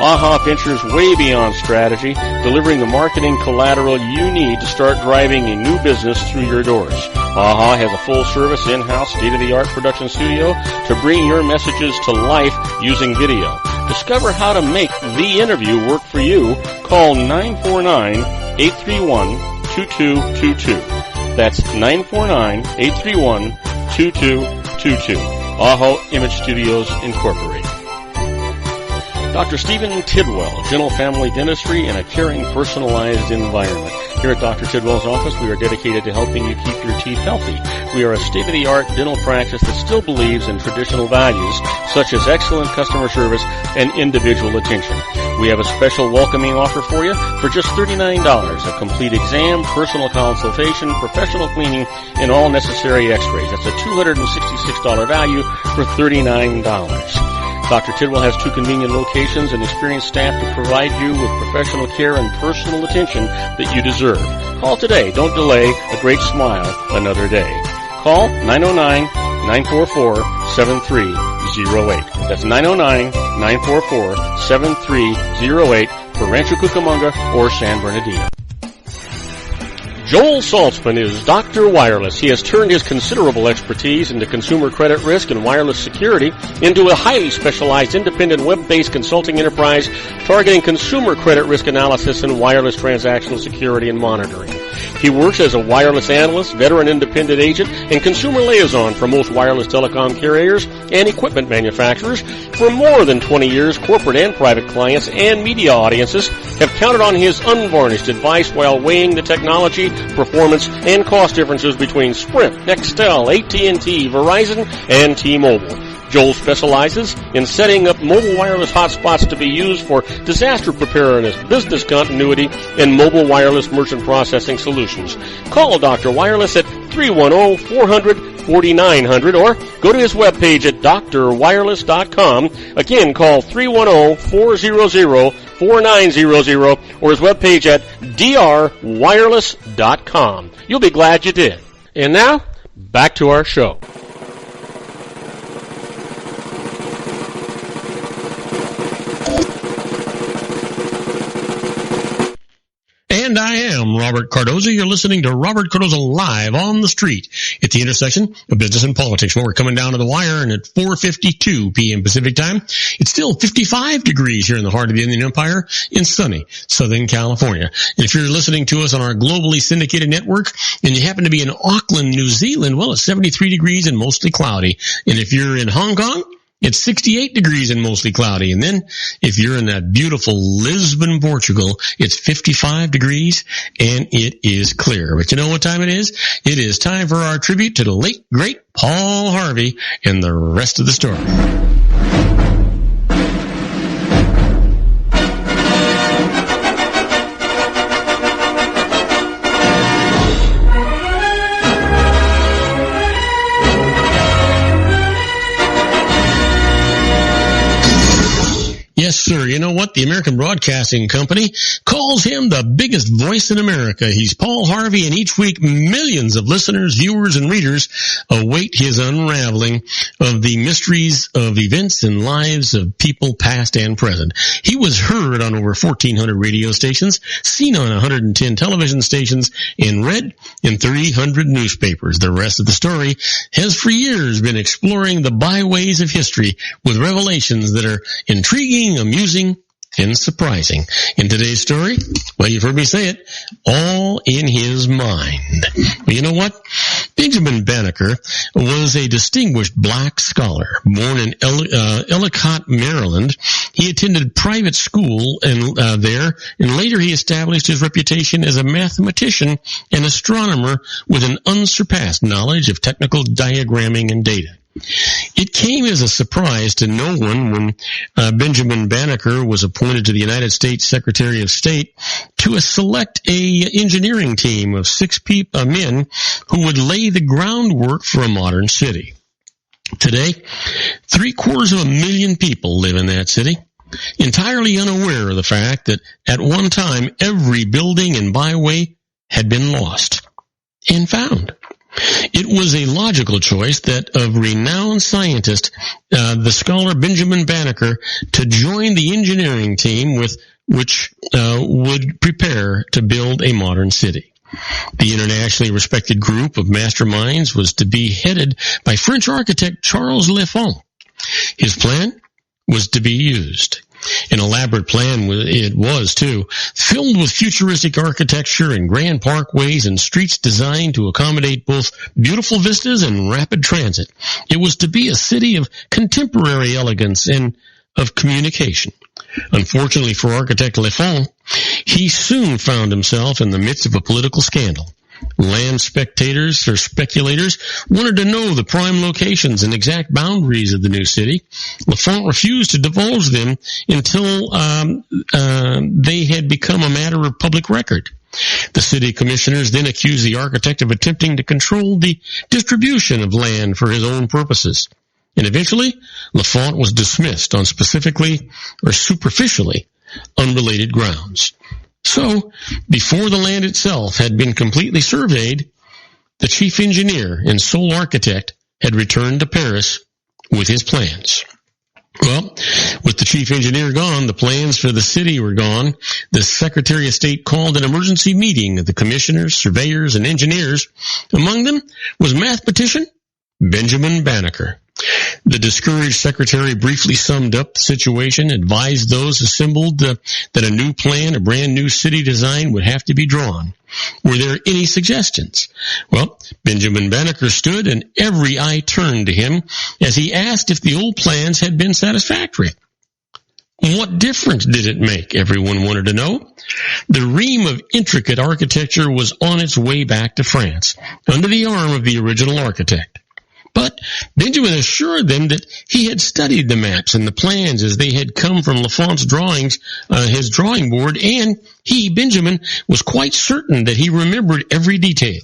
AHA ventures way beyond strategy, delivering the marketing collateral you need to start driving a new business through your doors. AHA has a full-service, in-house, state-of-the-art production studio to bring your messages to life using video. Discover how to make The Interview work for you. Call 949-831-2222. That's 949-831-2222. AHA Image Studios, Incorporated. Dr. Stephen Tidwell, Gentle Family Dentistry in a caring, personalized environment. Here at Dr. Tidwell's office, we are dedicated to helping you keep your teeth healthy. We are a state-of-the-art dental practice that still believes in traditional values, such as excellent customer service and individual attention. We have a special welcoming offer for you for just $39, a complete exam, personal consultation, professional cleaning, and all necessary x-rays. That's a $266 value for $39. Dr. Tidwell has 2 convenient locations and experienced staff to provide you with professional care and personal attention that you deserve. Call today. Don't delay. A great smile another day. Call 909-944-7308. That's 909-944-7308 for Rancho Cucamonga or San Bernardino. Joel Saltzman is Dr. Wireless. He has turned his considerable expertise into consumer credit risk and wireless security into a highly specialized independent web-based consulting enterprise targeting consumer credit risk analysis and wireless transactional security and monitoring. He works as a wireless analyst, veteran independent agent, and consumer liaison for most wireless telecom carriers and equipment manufacturers. For more than 20 years, corporate and private clients and media audiences have counted on his unvarnished advice while weighing the technology, performance, and cost differences between Sprint, Nextel, AT&T, Verizon, and T-Mobile. Joel specializes in setting up mobile wireless hotspots to be used for disaster preparedness, business continuity, and mobile wireless merchant processing solutions. Call Dr. Wireless at 310-400-4900 or go to his webpage at drwireless.com. Again, call 310-400-4900 or his webpage at drwireless.com. You'll be glad you did. And now, back to our show. And I am Robert Cardoza. You're listening to Robert Cardoza Live on the Street at the intersection of business and politics. Well, we're coming down to the wire, and at 4:52 p.m. Pacific time, it's still 55 degrees here in the heart of the Inland Empire in sunny Southern California. And if you're listening to us on our globally syndicated network and you happen to be in Auckland, New Zealand, well, it's 73 degrees and mostly cloudy. And if you're in Hong Kong, it's 68 degrees and mostly cloudy. And then if you're in that beautiful Lisbon, Portugal, it's 55 degrees and it is clear. But you know what time it is? It is time for our tribute to the late, great Paul Harvey and the rest of the story. Yes, sir. You know know what? The American Broadcasting Company calls him the biggest voice in America. He's Paul Harvey, and each week millions of listeners, viewers, and readers await his unraveling of the mysteries of events and lives of people past and present. He was heard on over 1,400 radio stations, seen on 110 television stations, and read in 300 newspapers. The rest of the story has for years been exploring the byways of history with revelations that are intriguing, amusing, and surprising. In today's story, well, you've heard me say it, all in his mind. Well, you know what? Benjamin Banneker was a distinguished black scholar. Born in Ellicott, Maryland, he attended private school and later he established his reputation as a mathematician and astronomer with an unsurpassed knowledge of technical diagramming and data. It came as a surprise to no one when Benjamin Banneker was appointed to the United States Secretary of State to select a engineering team of 6 men who would lay the groundwork for a modern city. Today, 750,000 people live in that city, entirely unaware of the fact that at one time every building and byway had been lost and found. It was a logical choice that of renowned scientist, the scholar Benjamin Banneker, to join the engineering team with which would prepare to build a modern city. The internationally respected group of masterminds was to be headed by French architect Charles LaFave. His plan was to be used. An elaborate plan it was, too, filled with futuristic architecture and grand parkways and streets designed to accommodate both beautiful vistas and rapid transit. It was to be a city of contemporary elegance and of communication. Unfortunately for architect LaFave, he soon found himself in the midst of a political scandal. Land speculators wanted to know the prime locations and exact boundaries of the new city. LaFave refused to divulge them until they had become a matter of public record. The city commissioners then accused the architect of attempting to control the distribution of land for his own purposes. And eventually, LaFave was dismissed on superficially unrelated grounds. So, before the land itself had been completely surveyed, the chief engineer and sole architect had returned to Paris with his plans. Well, with the chief engineer gone, the plans for the city were gone. The Secretary of State called an emergency meeting of the commissioners, surveyors, and engineers. Among them was mathematician Benjamin Banneker. The discouraged secretary briefly summed up the situation, advised those assembled that a new plan, a brand new city design would have to be drawn. Were there any suggestions? Well, Benjamin Banneker stood and every eye turned to him as he asked if the old plans had been satisfactory. What difference did it make? Everyone wanted to know. The ream of intricate architecture was on its way back to France, under the arm of the original architect. But Benjamin assured them that he had studied the maps and the plans as they had come from LaFave's drawings, his drawing board, and he, Benjamin, was quite certain that he remembered every detail.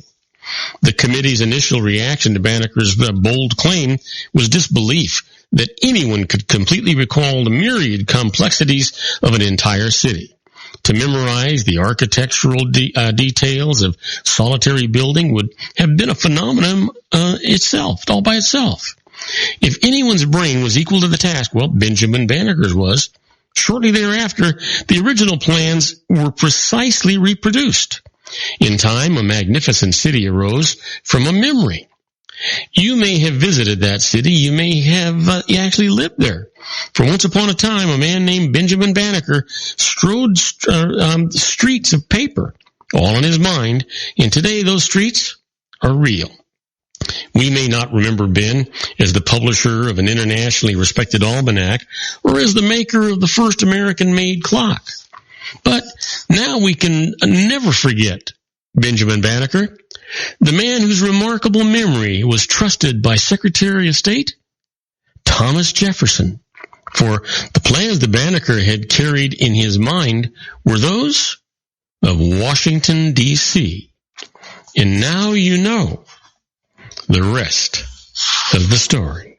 The committee's initial reaction to Banneker's bold claim was disbelief that anyone could completely recall the myriad complexities of an entire city. To memorize the architectural details of solitary building would have been a phenomenon all by itself. If anyone's brain was equal to the task, well, Benjamin Banneker's was. Shortly thereafter, the original plans were precisely reproduced. In time, a magnificent city arose from a memory. You may have visited that city. You may have actually lived there. For once upon a time, a man named Benjamin Banneker strode streets of paper, all in his mind, and today those streets are real. We may not remember Ben as the publisher of an internationally respected almanac or as the maker of the first American-made clock. But now we can never forget Benjamin Banneker, the man whose remarkable memory was trusted by Secretary of State Thomas Jefferson. For the plans that Banneker had carried in his mind were those of Washington, D.C. And now you know the rest of the story.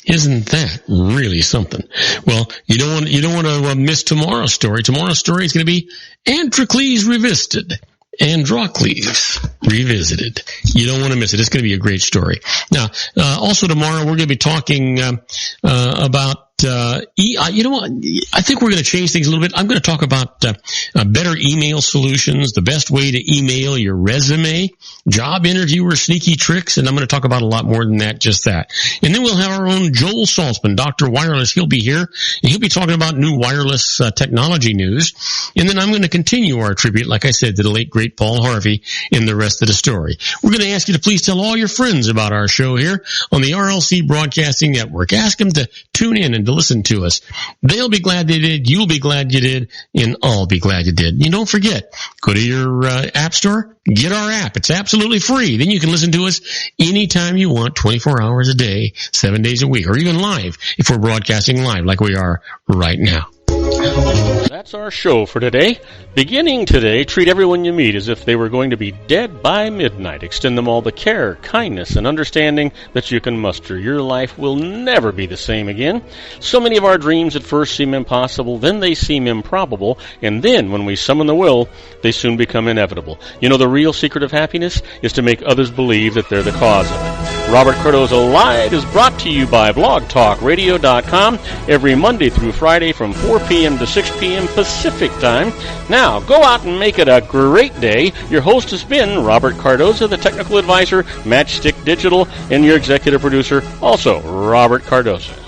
Isn't that really something? Well, you don't want to miss tomorrow's story. Tomorrow's story is going to be Androcles Revisited. Androcles Revisited. You don't want to miss it. It's going to be a great story. Now, also tomorrow we're going to be talking about you know what? I think we're going to change things a little bit. I'm going to talk about better email solutions, the best way to email your resume, job interviewer sneaky tricks, and I'm going to talk about a lot more than that, just that. And then we'll have our own Joel Saltzman, Dr. Wireless. He'll be here, and he'll be talking about new wireless technology news. And then I'm going to continue our tribute, like I said, to the late, great Paul Harvey in the rest of the story. We're going to ask you to please tell all your friends about our show here on the RLC Broadcasting Network. Ask them to tune in and to listen to us. They'll be glad they did, you'll be glad you did, and I'll be glad you did. And don't forget, go to your app store, get our app. It's absolutely free. Then you can listen to us anytime you want, 24 hours a day, 7 days a week, or even live if we're broadcasting live like we are right now. That's our show for today. Beginning today, treat everyone you meet as if they were going to be dead by midnight. Extend them all the care, kindness, and understanding that you can muster. Your life will never be the same again. So many of our dreams at first seem impossible, then they seem improbable, and then when we summon the will, they soon become inevitable. You know, the real secret of happiness is to make others believe that they're the cause of it. Robert Cardoza Live is brought to you by blogtalkradio.com every Monday through Friday from 4 p.m. to 6 p.m. Pacific Time. Now, go out and make it a great day. Your host has been Robert Cardoza, the technical advisor, Matchstick Digital, and your executive producer, also Robert Cardoza.